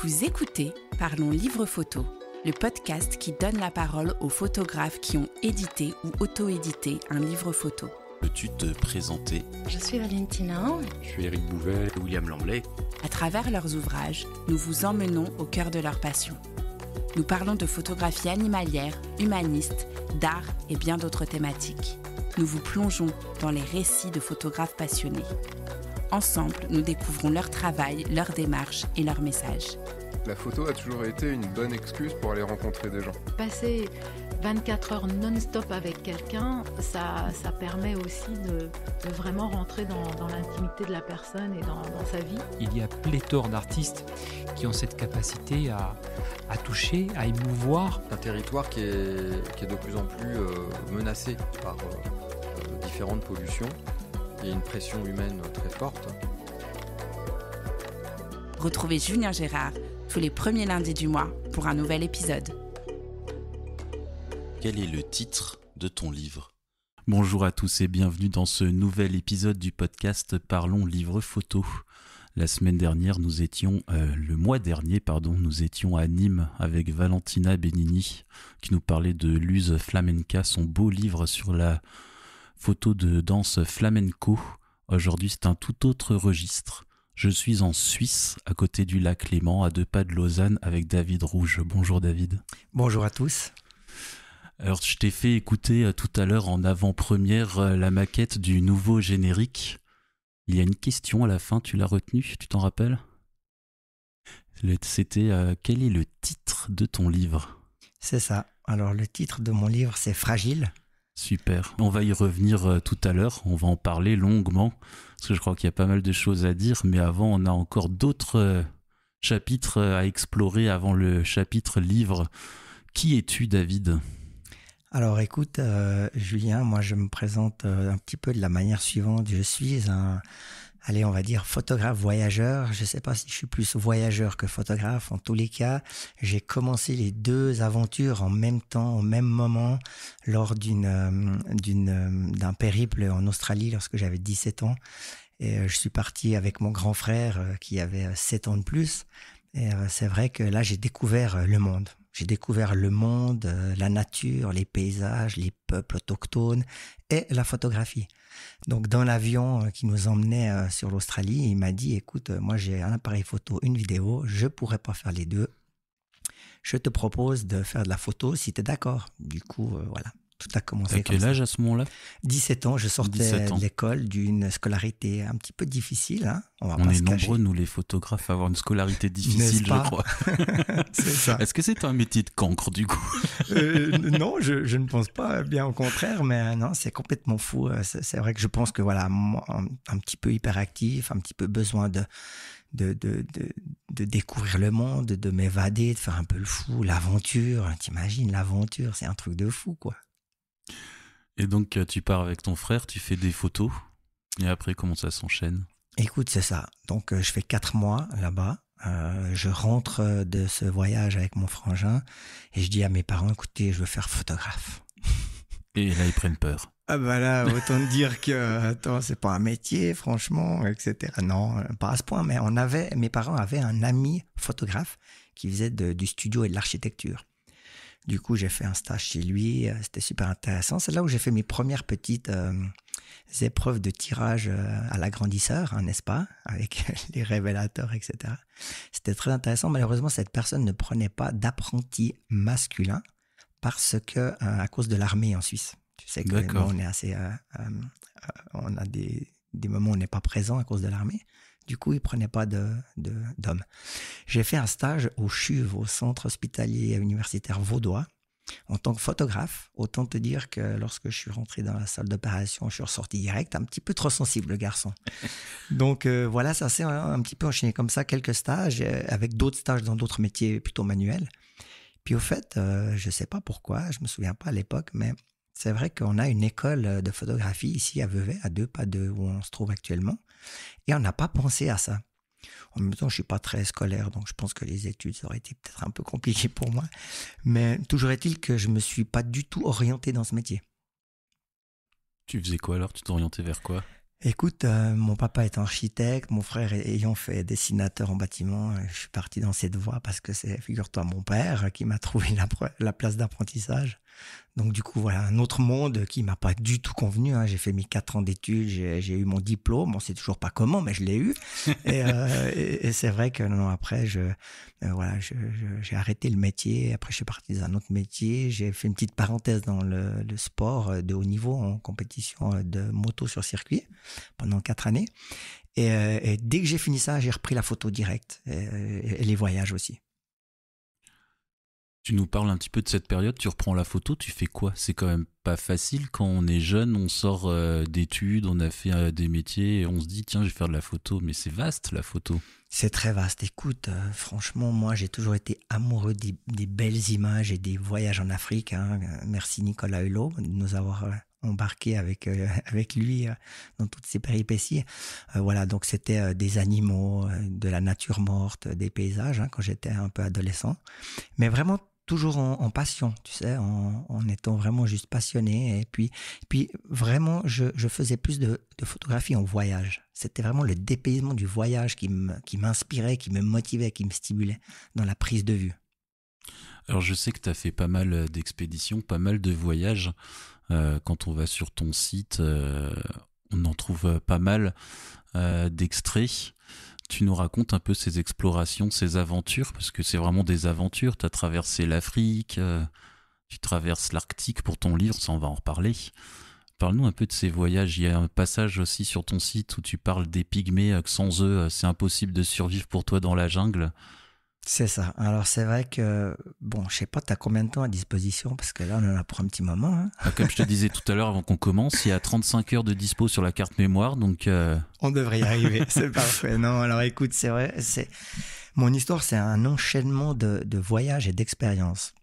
Vous écoutez Parlons Livre Photo, le podcast qui donne la parole aux photographes qui ont édité ou auto-édité un livre photo. Peux-tu te présenter ? Je suis Valentina. Je suis Éric Bouvet. William Lamblay. À travers leurs ouvrages, nous vous emmenons au cœur de leur passion. Nous parlons de photographie animalière, humaniste, d'art et bien d'autres thématiques. Nous vous plongeons dans les récits de photographes passionnés. Ensemble, nous découvrons leur travail, leur démarche et leur message. La photo a toujours été une bonne excuse pour aller rencontrer des gens. Passer 24 heures non-stop avec quelqu'un, ça permet aussi de vraiment rentrer dans l'intimité de la personne et dans sa vie. Il y a pléthore d'artistes qui ont cette capacité à toucher, à émouvoir. Un territoire qui est de plus en plus menacé par différentes pollutions. Il y a une pression humaine très forte. Retrouvez Julien Gérard tous les premiers lundis du mois pour un nouvel épisode. Quel est le titre de ton livre ? Bonjour à tous et bienvenue dans ce nouvel épisode du podcast Parlons Livre Photo. La semaine dernière, le mois dernier, nous étions à Nîmes avec Valentina Benini qui nous parlait de Luz Flamenca, son beau livre sur la photo de danse flamenco. Aujourd'hui, c'est un tout autre registre. Je suis en Suisse, à côté du lac Léman, à 2 pas de Lausanne, avec David Rouge. Bonjour David. Bonjour à tous. Alors, je t'ai fait écouter tout à l'heure en avant-première la maquette du nouveau générique. Il y a une question à la fin, tu l'as retenue, tu t'en rappelles ? C'était quel est le titre de ton livre ? C'est ça. Alors, le titre de mon livre, c'est Fragile. Super. On va y revenir tout à l'heure. On va en parler longuement parce que je crois qu'il y a pas mal de choses à dire. Mais avant, on a encore d'autres chapitres à explorer avant le chapitre livre. Qui es-tu, David ? Alors, écoute, Julien, moi, je me présente un petit peu de la manière suivante. Je suis on va dire photographe voyageur. Je sais pas si je suis plus voyageur que photographe. En tous les cas, j'ai commencé les deux aventures en même temps, au même moment, lors d'un périple en Australie lorsque j'avais 17 ans. Et je suis parti avec mon grand frère qui avait 7 ans de plus. Et c'est vrai que là, j'ai découvert le monde. J'ai découvert le monde, la nature, les paysages, les peuples autochtones et la photographie. Donc, dans l'avion qui nous emmenait sur l'Australie, il m'a dit, écoute, moi j'ai un appareil photo, une vidéo, je pourrais pas faire les deux. Je te propose de faire de la photo si tu es d'accord. Du coup, voilà. Tout a commencé comme ça. Quel âge à ce moment-là ? 17 ans, je sortais de l'école d'une scolarité un petit peu difficile. Hein. On est nombreux, nous les photographes, à avoir une scolarité difficile, je crois. C'est ça. Est-ce que c'est un métier de cancre, du coup ? Non, je ne pense pas, bien au contraire, mais non, c'est complètement fou. C'est vrai que je pense que voilà, moi, un petit peu hyperactif, un petit peu besoin de découvrir le monde, de m'évader, de faire un peu le fou, l'aventure. T'imagines, l'aventure, c'est un truc de fou, quoi. Et donc, tu pars avec ton frère, tu fais des photos, et après, comment ça s'enchaîne ? Écoute, c'est ça. Donc, je fais 4 mois là-bas. Je rentre de ce voyage avec mon frangin, et je dis à mes parents, écoutez, je veux faire photographe. Et là, ils prennent peur. Ah bah là, autant dire que, attends, c'est pas un métier, franchement, etc. Non, pas à ce point, mais mes parents avaient un ami photographe qui faisait du studio et de l'architecture. Du coup, j'ai fait un stage chez lui, c'était super intéressant. C'est là où j'ai fait mes premières petites épreuves de tirage à l'agrandisseur, hein, n'est-ce pas, avec les révélateurs, etc. C'était très intéressant. Malheureusement, cette personne ne prenait pas d'apprenti masculin parce que à cause de l'armée en Suisse. Tu sais que nous, on est assez, on a des moments où on n'est pas présent à cause de l'armée. Du coup, ils prenaient pas d'hommes. J'ai fait un stage au CHUV, au Centre Hospitalier Universitaire Vaudois, en tant que photographe. Autant te dire que lorsque je suis rentré dans la salle d'opération, je suis ressorti direct, un petit peu trop sensible, le garçon. Donc voilà, ça s'est un petit peu enchaîné comme ça, quelques stages, avec d'autres stages dans d'autres métiers plutôt manuels. Puis au fait, je sais pas pourquoi, je me souviens pas à l'époque, mais c'est vrai qu'on a une école de photographie ici à Vevey, à 2 pas de où on se trouve actuellement, et on n'a pas pensé à ça. En même temps, je suis pas très scolaire, donc je pense que les études, ça aurait été peut-être un peu compliqué pour moi. Mais toujours est-il que je me suis pas du tout orienté dans ce métier. Tu faisais quoi alors ? Tu t'orientais vers quoi ? Écoute, mon papa est architecte, mon frère ayant fait dessinateur en bâtiment, je suis parti dans cette voie parce que c'est, figure-toi, mon père qui m'a trouvé la place d'apprentissage. Donc du coup, voilà, un autre monde qui m'a pas du tout convenu. J'ai fait mes 4 ans d'études, j'ai eu mon diplôme. Bon, c'est toujours pas comment, mais je l'ai eu. Et c'est vrai que non, après, j'ai arrêté le métier. Après, je suis parti dans un autre métier. J'ai fait une petite parenthèse dans le sport de haut niveau en compétition de moto sur circuit pendant 4 années. Et dès que j'ai fini ça, j'ai repris la photo directe et les voyages aussi. Tu nous parles un petit peu de cette période, tu reprends la photo, tu fais quoi? C'est quand même pas facile quand on est jeune, on sort d'études, on a fait des métiers et on se dit tiens je vais faire de la photo, mais c'est vaste la photo. C'est très vaste. Écoute, franchement, moi j'ai toujours été amoureux des belles images et des voyages en Afrique. Merci Nicolas Hulot de nous avoir embarqué avec lui dans toutes ces péripéties. Voilà, donc c'était des animaux, de la nature morte, des paysages quand j'étais un peu adolescent. Mais vraiment toujours en passion, tu sais, en étant vraiment juste passionné. Et puis vraiment, je faisais plus de photographie en voyage. C'était vraiment le dépaysement du voyage qui m'inspirait, qui me motivait, qui me stimulait dans la prise de vue. Alors je sais que tu as fait pas mal d'expéditions, pas mal de voyages. Quand on va sur ton site, on en trouve pas mal d'extraits. Tu nous racontes un peu ces explorations, ces aventures, parce que c'est vraiment des aventures. Tu as traversé l'Afrique, tu traverses l'Arctique pour ton livre, ça on va en reparler. Parle-nous un peu de ces voyages. Il y a un passage aussi sur ton site où tu parles des pygmées, que sans eux, c'est impossible de survivre pour toi dans la jungle. C'est ça. Alors c'est vrai que, bon, je sais pas, t'as combien de temps à disposition, parce que là on en a pour un petit moment. Comme je te disais tout à l'heure avant qu'on commence, il y a 35 heures de dispo sur la carte mémoire, donc... On devrait y arriver, c'est parfait. Non, alors écoute, c'est vrai, mon histoire c'est un enchaînement de voyages et d'expériences.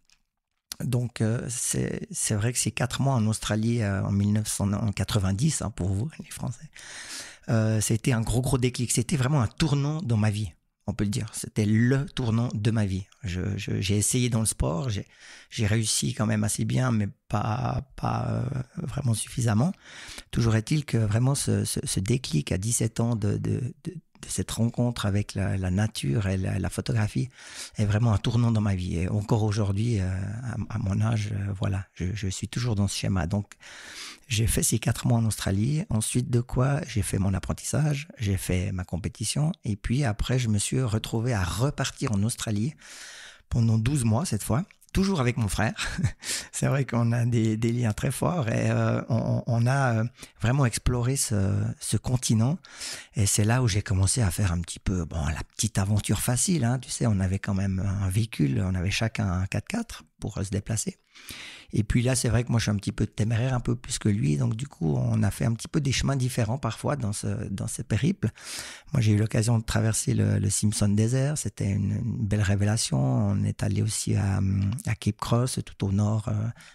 Donc c'est vrai que ces 4 mois en Australie en 1990, pour vous les Français, c'était un gros déclic, c'était vraiment un tournant dans ma vie. On peut le dire, c'était le tournant de ma vie. J'ai essayé dans le sport, j'ai réussi quand même assez bien, mais pas vraiment suffisamment. Toujours est-il que vraiment ce déclic à 17 ans de cette rencontre avec la nature et la photographie est vraiment un tournant dans ma vie. Et encore aujourd'hui, à mon âge, voilà, je suis toujours dans ce schéma. Donc, j'ai fait ces 4 mois en Australie. Ensuite de quoi, j'ai fait mon apprentissage, j'ai fait ma compétition. Et puis après, je me suis retrouvé à repartir en Australie pendant 12 mois cette fois. Toujours avec mon frère. C'est vrai qu'on a des liens très forts et on a vraiment exploré ce continent. Et c'est là où j'ai commencé à faire un petit peu la petite aventure facile. Tu sais, on avait quand même un véhicule, on avait chacun un 4x4 pour se déplacer. Et puis là, c'est vrai que moi, je suis un petit peu téméraire, un peu plus que lui. Donc, du coup, on a fait un petit peu des chemins différents parfois dans ce périple. Moi, j'ai eu l'occasion de traverser le Simpson Desert. C'était une belle révélation. On est allé aussi à Cape Cross, tout au nord,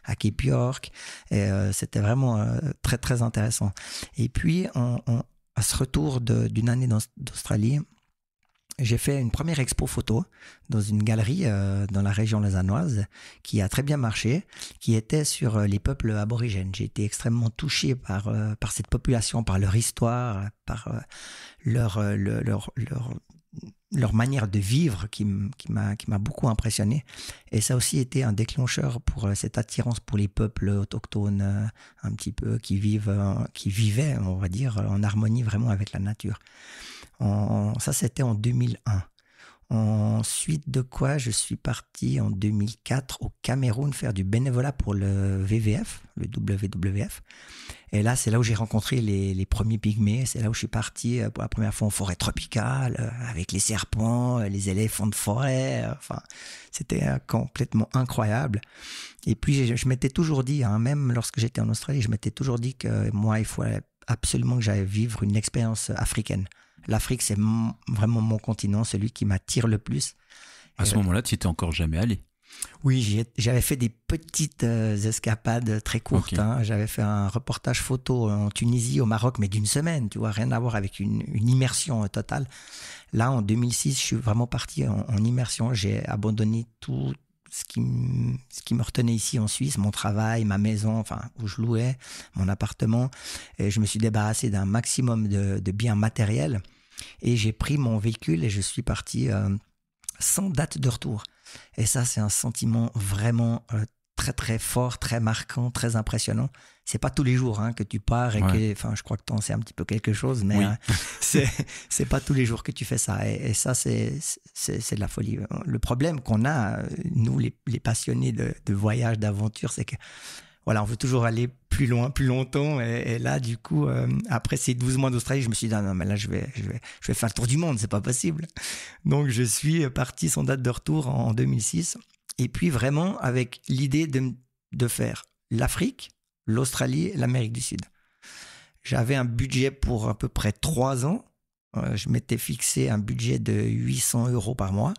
à Cape York. Et c'était vraiment très, très intéressant. Et puis, à ce retour d'une année d'Australie, j'ai fait une première expo photo dans une galerie dans la région lausannoise qui a très bien marché, qui était sur les peuples aborigènes. J'ai été extrêmement touché par cette population, par leur histoire, par leur manière de vivre qui m'a beaucoup impressionné. Et ça a aussi été un déclencheur pour cette attirance pour les peuples autochtones un petit peu qui vivaient, on va dire, en harmonie vraiment avec la nature. Ça, c'était en 2001. Ensuite de quoi, je suis parti en 2004 au Cameroun faire du bénévolat pour le WWF, le WWF. Et là, c'est là où j'ai rencontré les premiers pygmées. C'est là où je suis parti pour la première fois en forêt tropicale, avec les serpents, les éléphants de forêt. Enfin, c'était complètement incroyable. Et puis, je m'étais toujours dit, même lorsque j'étais en Australie, je m'étais toujours dit que moi, il faut absolument que j'aille vivre une expérience africaine. L'Afrique, c'est vraiment mon continent, celui qui m'attire le plus. À ce moment-là, tu n'y étais encore jamais allé? Oui, j'avais fait des petites escapades très courtes. Okay. J'avais fait un reportage photo en Tunisie, au Maroc, mais d'une semaine, tu vois, rien à voir avec une immersion totale. Là, en 2006, je suis vraiment parti en immersion. J'ai abandonné ce qui me retenait ici en Suisse, mon travail, ma maison, enfin, où je louais, mon appartement. Et je me suis débarrassé d'un maximum de biens matériels. Et j'ai pris mon véhicule et je suis parti sans date de retour. Et ça, c'est un sentiment vraiment très, très fort, très marquant, très impressionnant. C'est pas tous les jours que tu pars et que, je crois que t'en sais un petit peu quelque chose, mais c'est pas tous les jours que tu fais ça. Et ça, c'est de la folie. Le problème qu'on a, nous, les passionnés de voyage, d'aventure, c'est que voilà, on veut toujours aller plus loin, plus longtemps. Et là, du coup, après ces 12 mois d'Australie, je me suis dit, non, mais là, je vais faire le tour du monde, c'est pas possible. Donc, je suis parti sans date de retour en 2006. Et puis, vraiment, avec l'idée de faire l'Afrique, l'Australie et l'Amérique du Sud. J'avais un budget pour à peu près 3 ans. Je m'étais fixé un budget de 800 € par mois.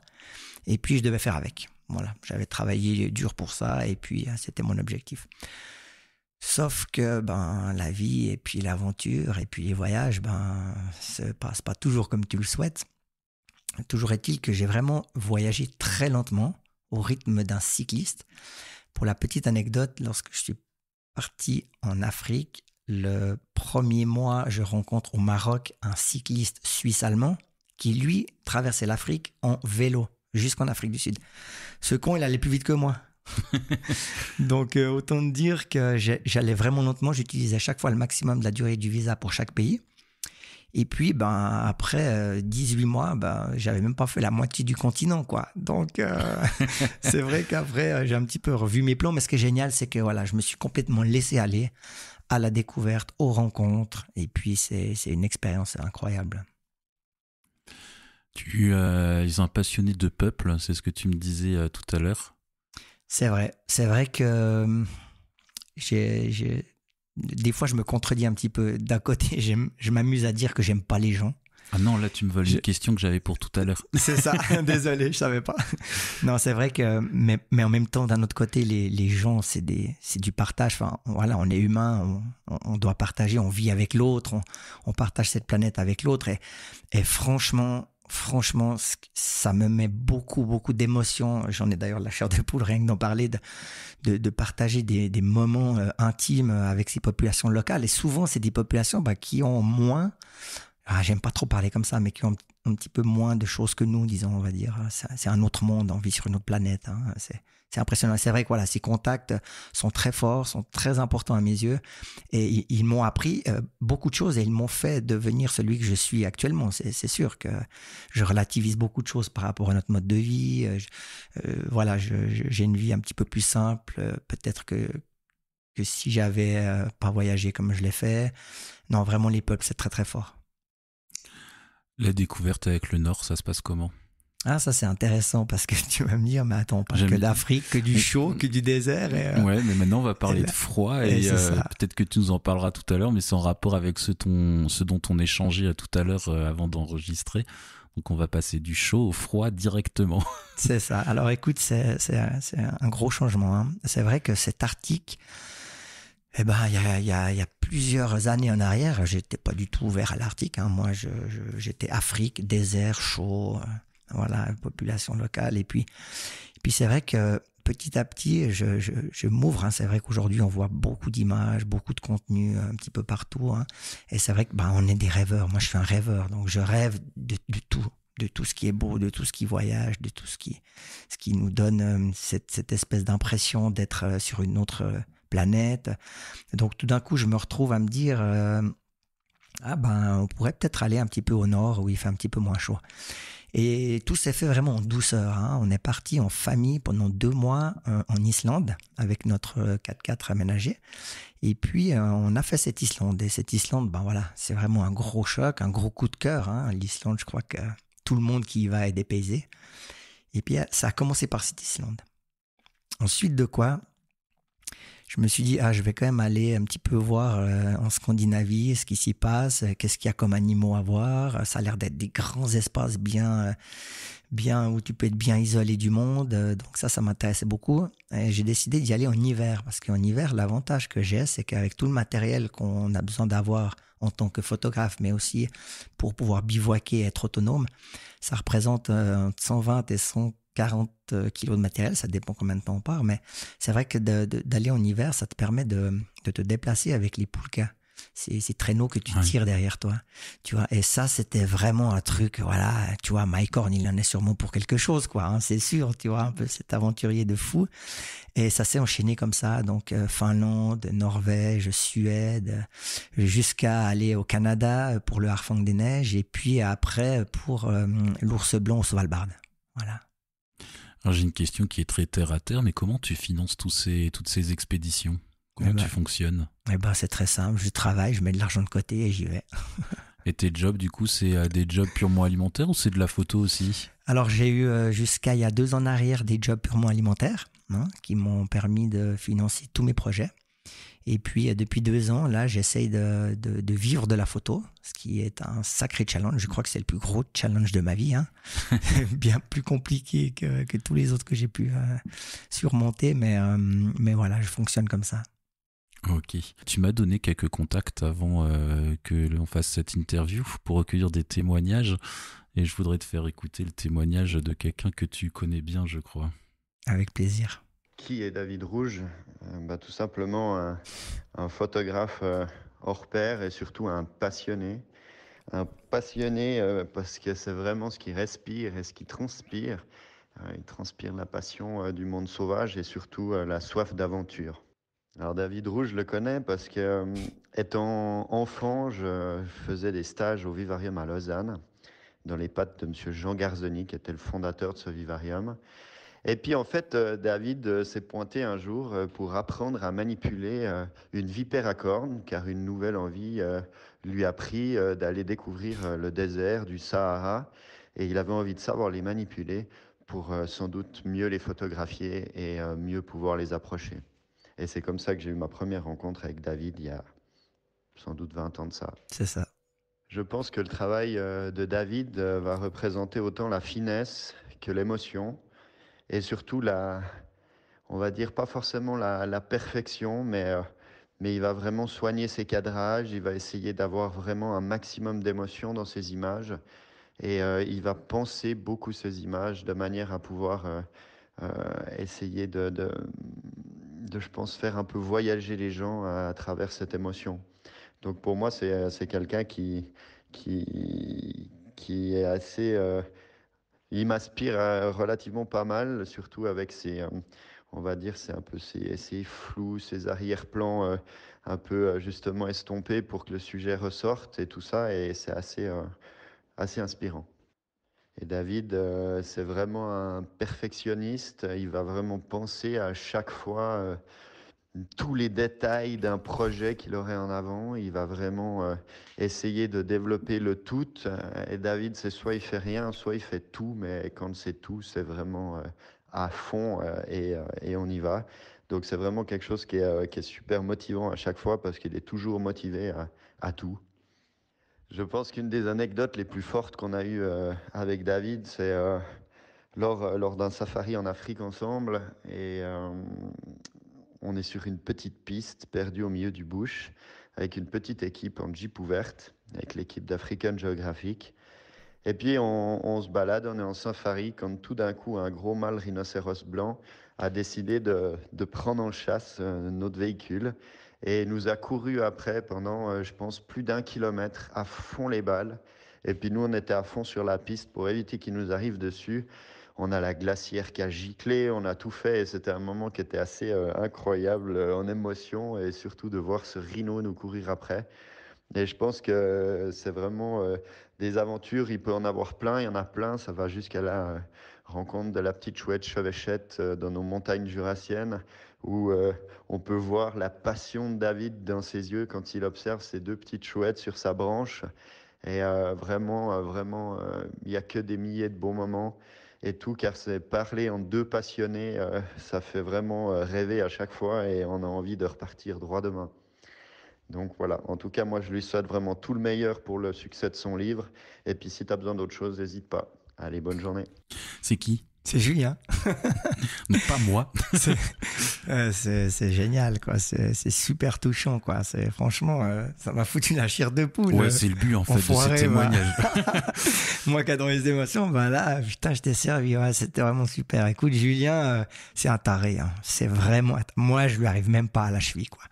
Et puis, je devais faire avec. Voilà, j'avais travaillé dur pour ça et puis c'était mon objectif. Sauf que la vie et puis l'aventure et puis les voyages se passent pas toujours comme tu le souhaites. Toujours est-il que j'ai vraiment voyagé très lentement au rythme d'un cycliste. Pour la petite anecdote, lorsque je suis parti en Afrique, le premier mois, je rencontre au Maroc un cycliste suisse-allemand qui, lui, traversait l'Afrique en vélo jusqu'en Afrique du Sud. Ce con, il allait plus vite que moi. Donc, autant dire que j'allais vraiment lentement. J'utilisais à chaque fois le maximum de la durée du visa pour chaque pays. Et puis, après 18 mois, j'avais même pas fait la moitié du continent, quoi. Donc, c'est vrai qu'après, j'ai un petit peu revu mes plans. Mais ce qui est génial, c'est que voilà, je me suis complètement laissé aller à la découverte, aux rencontres. Et puis, c'est une expérience incroyable. Tu es un passionné de peuple, c'est ce que tu me disais tout à l'heure. C'est vrai que des fois je me contredis un petit peu. D'un côté, je m'amuse à dire que j'aime pas les gens. Ah non, là tu me voles une question que j'avais pour tout à l'heure. C'est ça, désolé, je savais pas. Non, c'est vrai que, mais en même temps, d'un autre côté, les gens, c'est du partage. Enfin, voilà, on est humain, on doit partager, on vit avec l'autre, on partage cette planète avec l'autre. Et franchement, ça me met beaucoup d'émotions. J'en ai d'ailleurs la chair de poule, rien que d'en parler, de partager des moments intimes avec ces populations locales. Et souvent, c'est des populations qui ont moins, j'aime pas trop parler comme ça, mais qui ont un petit peu moins de choses que nous, disons, on va dire. C'est un autre monde, on vit sur une autre planète. C'est impressionnant. C'est vrai que voilà, ces contacts sont très forts, sont très importants à mes yeux. Et ils m'ont appris beaucoup de choses et ils m'ont fait devenir celui que je suis actuellement. C'est sûr que je relativise beaucoup de choses par rapport à notre mode de vie. Voilà, j'ai une vie un petit peu plus simple. Peut-être que si j'avais pas voyagé comme je l'ai fait. Non, vraiment, les peuples, c'est très, très fort. La découverte avec le Nord, ça se passe comment ? Ah, ça c'est intéressant parce que tu vas me dire, mais attends, on parle que d'Afrique, que du chaud, que du désert. Ouais, mais maintenant on va parler de froid et peut-être que tu nous en parleras tout à l'heure, mais c'est en rapport avec ce dont on échangeait tout à l'heure avant d'enregistrer. Donc on va passer du chaud au froid directement. C'est ça. Alors écoute, c'est un gros changement. C'est vrai que cet Arctique, il y a plusieurs années en arrière, j'étais pas du tout ouvert à l'Arctique. Moi, j'étais Afrique, désert, chaud. Voilà, population locale. Et puis c'est vrai que petit à petit, je m'ouvre. C'est vrai qu'aujourd'hui, on voit beaucoup d'images, beaucoup de contenu un petit peu partout. Et c'est vrai que on est des rêveurs. Moi, je suis un rêveur. Donc, je rêve de tout ce qui est beau, de tout ce qui voyage, de tout ce qui nous donne cette espèce d'impression d'être sur une autre planète. Donc, tout d'un coup, je me retrouve à me dire... on pourrait peut-être aller un petit peu au nord où il fait un petit peu moins chaud. Et tout s'est fait vraiment en douceur. On est parti en famille pendant 2 mois en Islande avec notre 4x4 aménagé. Et puis, on a fait cette Islande. Et cette Islande, c'est vraiment un gros choc, un gros coup de cœur. L'Islande, je crois que tout le monde qui y va est dépaysé. Et puis, ça a commencé par cette Islande. Ensuite de quoi, je me suis dit, je vais quand même aller un petit peu voir en Scandinavie ce qui s'y passe, qu'est-ce qu'il y a comme animaux à voir. Ça a l'air d'être des grands espaces bien où tu peux être bien isolé du monde. Donc ça m'intéressait beaucoup. Et j'ai décidé d'y aller en hiver parce qu'en hiver, l'avantage que j'ai, c'est qu'avec tout le matériel qu'on a besoin d'avoir en tant que photographe, mais aussi pour pouvoir bivouaquer et être autonome, ça représente entre 120 et 140 kilos de matériel. Ça dépend combien de temps on part. Mais c'est vrai que d'aller en hiver, ça te permet de te déplacer avec les poulkas. Ces traîneaux que tu tires derrière toi, tu vois. Et ça, c'était vraiment un truc, voilà, tu vois, Mike Horn, il en est sûrement pour quelque chose, quoi, hein, c'est sûr, tu vois, un peu cet aventurier de fou. Et ça s'est enchaîné comme ça, donc Finlande, Norvège, Suède, jusqu'à aller au Canada pour le Harfang des Neiges, et puis après pour l'ours blanc au Svalbard, voilà. Alors j'ai une question qui est très terre à terre, mais comment tu finances toutes ces expéditions ? Comment tu fonctionnes ? C'est très simple, je travaille, je mets de l'argent de côté et j'y vais. Et tes jobs, du coup, c'est des jobs purement alimentaires ou c'est de la photo aussi ? Alors j'ai eu jusqu'à il y a 2 ans en arrière des jobs purement alimentaires, hein, qui m'ont permis de financer tous mes projets. Et puis depuis 2 ans, là, j'essaye de vivre de la photo, ce qui est un sacré challenge. Je crois que c'est le plus gros challenge de ma vie, hein. Bien plus compliqué que tous les autres que j'ai pu surmonter, mais voilà, je fonctionne comme ça. Ok. Tu m'as donné quelques contacts avant que l'on fasse cette interview pour recueillir des témoignages et je voudrais te faire écouter le témoignage de quelqu'un que tu connais bien, je crois. Avec plaisir. Qui est David Rouge ? Tout simplement un photographe hors pair et surtout un passionné. Un passionné parce que c'est vraiment ce qui respire et ce qui transpire. Il transpire la passion du monde sauvage et surtout la soif d'aventure. Alors David Rouge, je le connais parce que, étant enfant, je faisais des stages au vivarium à Lausanne, dans les pattes de M. Jean Garzoni, qui était le fondateur de ce vivarium. Et puis en fait, David s'est pointé un jour pour apprendre à manipuler une vipère à cornes, car une nouvelle envie lui a pris d'aller découvrir le désert du Sahara. Et il avait envie de savoir les manipuler pour sans doute mieux les photographier et mieux pouvoir les approcher. Et c'est comme ça que j'ai eu ma première rencontre avec David il y a sans doute 20 ans de ça. C'est ça. Je pense que le travail de David va représenter autant la finesse que l'émotion et surtout on va dire pas forcément la perfection, mais il va vraiment soigner ses cadrages, il va essayer d'avoir vraiment un maximum d'émotion dans ses images et il va penser beaucoup ses images de manière à pouvoir essayer je pense, faire un peu voyager les gens à travers cette émotion. Donc pour moi, c'est quelqu'un qui est assez... il m'inspire relativement pas mal, surtout avec on va dire, c'est un peu ses flous, ses arrière-plans un peu justement estompés pour que le sujet ressorte et tout ça, et c'est assez inspirant. Et David, c'est vraiment un perfectionniste. Il va vraiment penser à chaque fois tous les détails d'un projet qu'il aurait en avant. Il va vraiment essayer de développer le tout. Et David, c'est soit il fait rien, soit il fait tout. Mais quand c'est tout, c'est vraiment à fond et on y va. Donc c'est vraiment quelque chose qui est super motivant à chaque fois parce qu'il est toujours motivé à tout. Je pense qu'une des anecdotes les plus fortes qu'on a eues avec David, c'est lors d'un safari en Afrique ensemble. Et on est sur une petite piste perdue au milieu du bush, avec une petite équipe en jeep ouverte, avec l'équipe d'African Geographic. Et puis on se balade, on est en safari, quand tout d'un coup un gros mâle rhinocéros blanc a décidé de prendre en chasse notre véhicule et nous a couru après pendant, je pense, plus d'1 kilomètre à fond les balles. Et puis nous, on était à fond sur la piste pour éviter qu'il nous arrive dessus. On a la glacière qui a giclé, on a tout fait et c'était un moment qui était assez incroyable en émotion et surtout de voir ce rhino nous courir après. Et je pense que c'est vraiment des aventures, il peut en avoir plein, il y en a plein, ça va jusqu'à la rencontre de la petite chouette chevêchette dans nos montagnes jurassiennes, où on peut voir la passion de David dans ses yeux quand il observe ces 2 petites chouettes sur sa branche. Et vraiment, il n'y a que des milliers de bons moments et tout, car c'est parler en 2 passionnés, ça fait vraiment rêver à chaque fois et on a envie de repartir droit demain. Donc voilà, en tout cas, moi je lui souhaite vraiment tout le meilleur pour le succès de son livre. Et puis si tu as besoin d'autre chose, n'hésite pas. Allez, bonne journée. C'est qui? C'est Julien. Non, pas moi. C'est génial, quoi. C'est super touchant, quoi. Franchement, ça m'a foutu la chair de poule. Ouais, c'est le but, en fait, enfoiré, de ces témoignages. Moi qui adore les émotions, ben là, putain, je t'ai servi. Ouais, c'était vraiment super. Écoute, Julien, c'est un taré. Hein. C'est vraiment... Moi, je lui arrive même pas à la cheville, quoi.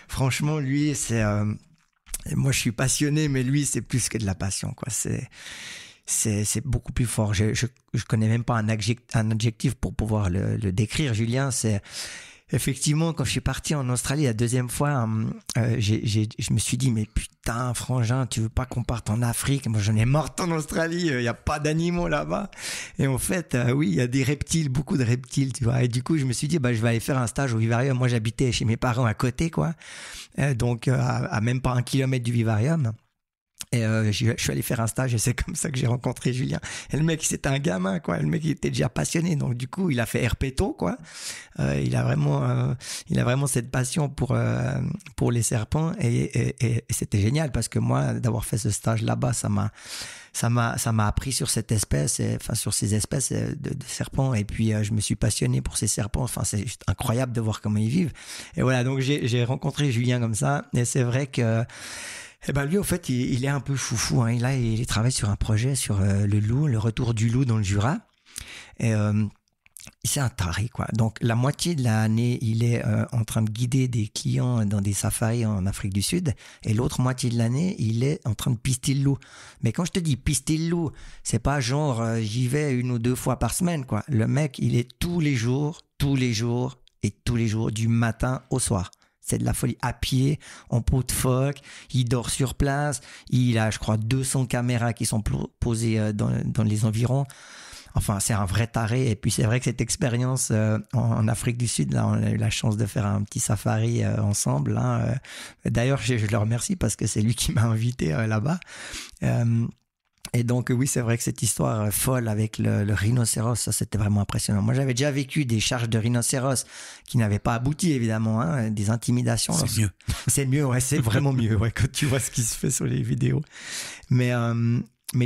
Franchement, lui, c'est... Moi, je suis passionné, mais lui, c'est plus que de la passion, quoi. C'est beaucoup plus fort. Je connais même pas un adjectif pour pouvoir le décrire. Julien, c'est effectivement quand je suis parti en Australie la deuxième fois, je me suis dit mais putain frangin, tu veux pas qu'on parte en Afrique? Moi j'en ai marre en Australie, il y a pas d'animaux là-bas. Et en fait, oui, il y a des reptiles, beaucoup de reptiles, tu vois. Et du coup je me suis dit je vais aller faire un stage au vivarium. Moi j'habitais chez mes parents à côté, quoi. Donc à même pas 1 kilomètre du vivarium. Et je suis allé faire un stage et c'est comme ça que j'ai rencontré Julien. Et le mec, c'était un gamin, quoi. Le mec, il était déjà passionné. Donc, du coup, il a fait herpéto, quoi. Il a vraiment cette passion pour les serpents. Et c'était génial parce que moi, d'avoir fait ce stage là-bas, ça m'a appris sur cette espèce, sur ces espèces de serpents. Et puis, je me suis passionné pour ces serpents. Enfin, c'est juste incroyable de voir comment ils vivent. Et voilà. Donc, j'ai rencontré Julien comme ça. Et c'est vrai que, lui, au fait, il est un peu foufou, hein. Il travaille sur un projet sur le loup, le retour du loup dans le Jura. Et c'est un taré, quoi. Donc, la moitié de l'année, il est en train de guider des clients dans des safaris en Afrique du Sud. Et l'autre moitié de l'année, il est en train de pister le loup. Mais quand je te dis pister le loup, c'est pas genre j'y vais 1 ou 2 fois par semaine, quoi. Le mec, il est tous les jours, du matin au soir. C'est de la folie. À pied, en peau de phoque, il dort sur place. Il a, je crois, 200 caméras qui sont posées dans les environs. Enfin, c'est un vrai taré. Et puis, c'est vrai que cette expérience en Afrique du Sud, là, on a eu la chance de faire un petit safari ensemble. Là. D'ailleurs, je le remercie parce que c'est lui qui m'a invité là-bas. Et donc, oui, c'est vrai que cette histoire folle avec le rhinocéros, ça, c'était vraiment impressionnant. Moi, j'avais déjà vécu des charges de rhinocéros qui n'avaient pas abouti, évidemment, hein, des intimidations. C'est mieux. C'est mieux, ouais, c'est vraiment mieux, ouais, quand tu vois ce qui se fait sur les vidéos. Mais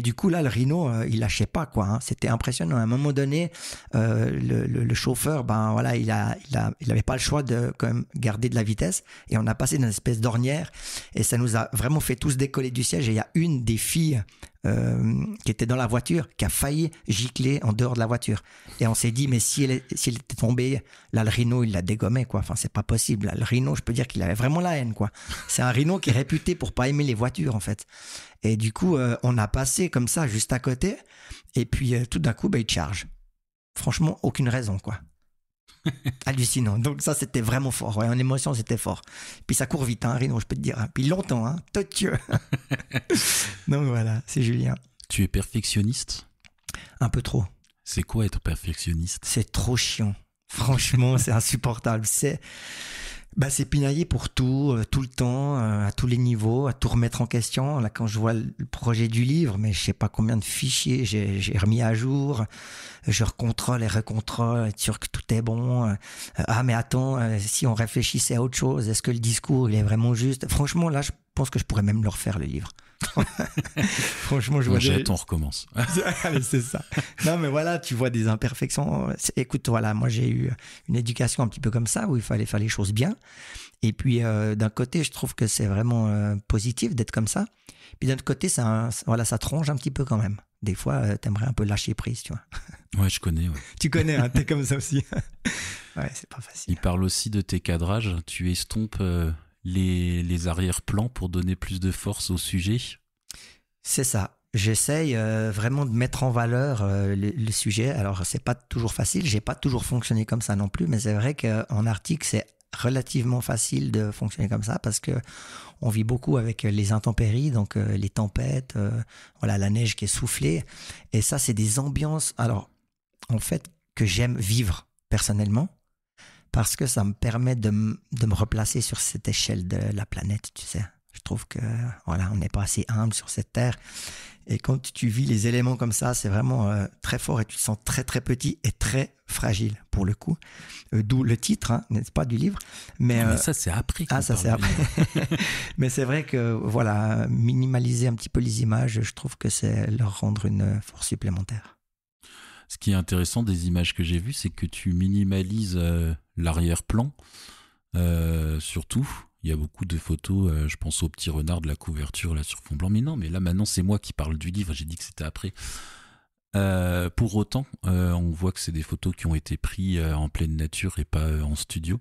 du coup, là, le rhino, il lâchait pas, quoi. Hein. C'était impressionnant. À un moment donné, le chauffeur, il avait pas le choix de quand même garder de la vitesse. Et on a passé dans une espèce d'ornière. Et ça nous a vraiment fait tous décoller du siège. Et il y a une des filles qui était dans la voiture qui a failli gicler en dehors de la voiture. Et on s'est dit, mais si elle était tombée, là, le rhino, il l'a dégommé, quoi. Enfin, c'est pas possible. Là, le rhino, je peux dire qu'il avait vraiment la haine, quoi. C'est un rhino qui est réputé pour pas aimer les voitures, en fait. Et du coup, on a passé comme ça, juste à côté. Et puis, tout d'un coup, il charge. Franchement, aucune raison, quoi. Hallucinant. Donc ça, c'était vraiment fort. Ouais, en émotion, c'était fort. Puis ça court vite, hein, Rhino, je peux te dire. Hein. Puis longtemps, hein. Totieux. Donc voilà, c'est Julien. Tu es perfectionniste? Un peu trop. C'est quoi être perfectionniste? C'est trop chiant. Franchement, c'est insupportable. C'est pinailler pour tout le temps, à tous les niveaux, à tout remettre en question. Là, quand je vois le projet du livre, mais je sais pas combien de fichiers j'ai remis à jour, je recontrôle et recontrôle, être sûr que tout est bon. Mais attends, si on réfléchissait à autre chose, est-ce que le discours il est vraiment juste? Franchement, là, je pense que je pourrais même le refaire, le livre. Franchement, je vois on recommence. Allez, c'est ça. Non, mais voilà, tu vois des imperfections. Écoute, voilà, moi j'ai eu une éducation un petit peu comme ça où il fallait faire les choses bien. Et puis d'un côté, je trouve que c'est vraiment positif d'être comme ça. Puis d'un autre côté, ça tronche un petit peu quand même. Des fois, t'aimerais un peu lâcher prise, tu vois. Ouais, je connais. Ouais. Tu connais, hein, t'es comme ça aussi. Ouais, c'est pas facile. Il parle aussi de tes cadrages. Tu estompes les arrière-plans pour donner plus de force au sujet. C'est ça. J'essaye vraiment de mettre en valeur le sujet. Alors, c'est pas toujours facile. J'ai pas toujours fonctionné comme ça non plus, mais c'est vrai qu'en article, c'est relativement facile de fonctionner comme ça parce que on vit beaucoup avec les intempéries, donc les tempêtes, la neige qui est soufflée. Et ça, c'est des ambiances, alors, en fait, que j'aime vivre personnellement parce que ça me permet de me replacer sur cette échelle de la planète, tu sais. Je trouve que, on n'est pas assez humble sur cette terre. Et quand tu vis les éléments comme ça, c'est vraiment très fort et tu te sens très très petit et très fragile pour le coup. D'où le titre, hein, n'est-ce pas, du livre. Mais ça c'est après. Ça c'est après. Mais c'est vrai que minimaliser un petit peu les images, je trouve que c'est leur rendre une force supplémentaire. Ce qui est intéressant des images que j'ai vues, c'est que tu minimalises l'arrière-plan, surtout. Il y a beaucoup de photos, je pense au petit renard de la couverture là sur fond blanc. Mais non, mais là maintenant c'est moi qui parle du livre, j'ai dit que c'était après. Pour autant, on voit que c'est des photos qui ont été prises en pleine nature et pas en studio.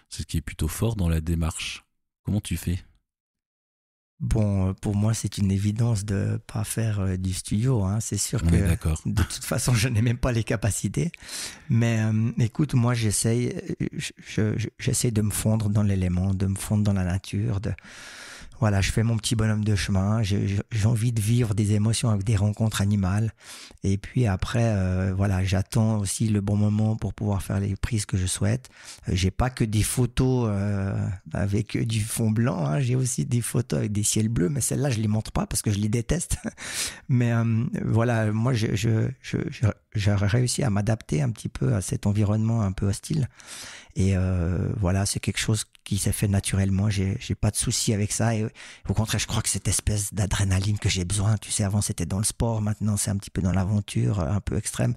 C'est ce qui est plutôt fort dans la démarche. Comment tu fais ? Bon, pour moi, c'est une évidence de pas faire du studio. Hein. C'est sûr que de toute façon, je n'ai même pas les capacités. Mais écoute, moi, j'essaye de me fondre dans l'élément, de me fondre dans la nature. Voilà, je fais mon petit bonhomme de chemin. J'ai envie de vivre des émotions avec des rencontres animales. Et puis après, voilà, j'attends aussi le bon moment pour pouvoir faire les prises que je souhaite. J'ai pas que des photos avec du fond blanc. Hein. J'ai aussi des photos avec des ciels bleus, mais celles-là, je les montre pas parce que je les déteste. Mais voilà, moi, j'ai réussi à m'adapter un petit peu à cet environnement un peu hostile. Et voilà, c'est quelque chose qui s'est fait naturellement. J'ai pas de souci avec ça. Et au contraire, je crois que cette espèce d'adrénaline que j'ai besoin, tu sais, avant c'était dans le sport, maintenant c'est un petit peu dans l'aventure, un peu extrême.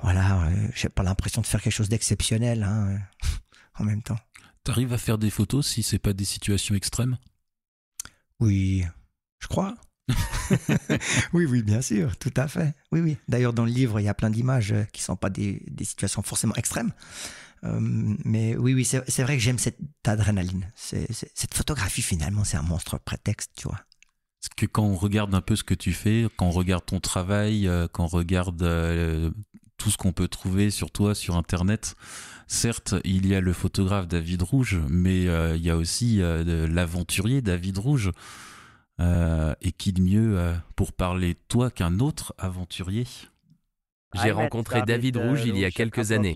Voilà, j'ai pas l'impression de faire quelque chose d'exceptionnel hein, en même temps. T'arrives à faire des photos si c'est pas des situations extrêmes ? Oui, je crois. oui, bien sûr, tout à fait. Oui. D'ailleurs, dans le livre, il y a plein d'images qui sont pas des situations forcément extrêmes. Mais oui, c'est vrai que j'aime cette adrénaline. Cette photographie, finalement, c'est un monstre prétexte, tu vois. Parce que quand on regarde un peu ce que tu fais, quand on regarde ton travail, quand on regarde tout ce qu'on peut trouver sur toi, sur Internet, certes, il y a le photographe David Rouge, mais il y a aussi l'aventurier David Rouge. Et qui de mieux pour parler de toi qu'un autre aventurier ? J'ai rencontré David Rouge il y a quelques années.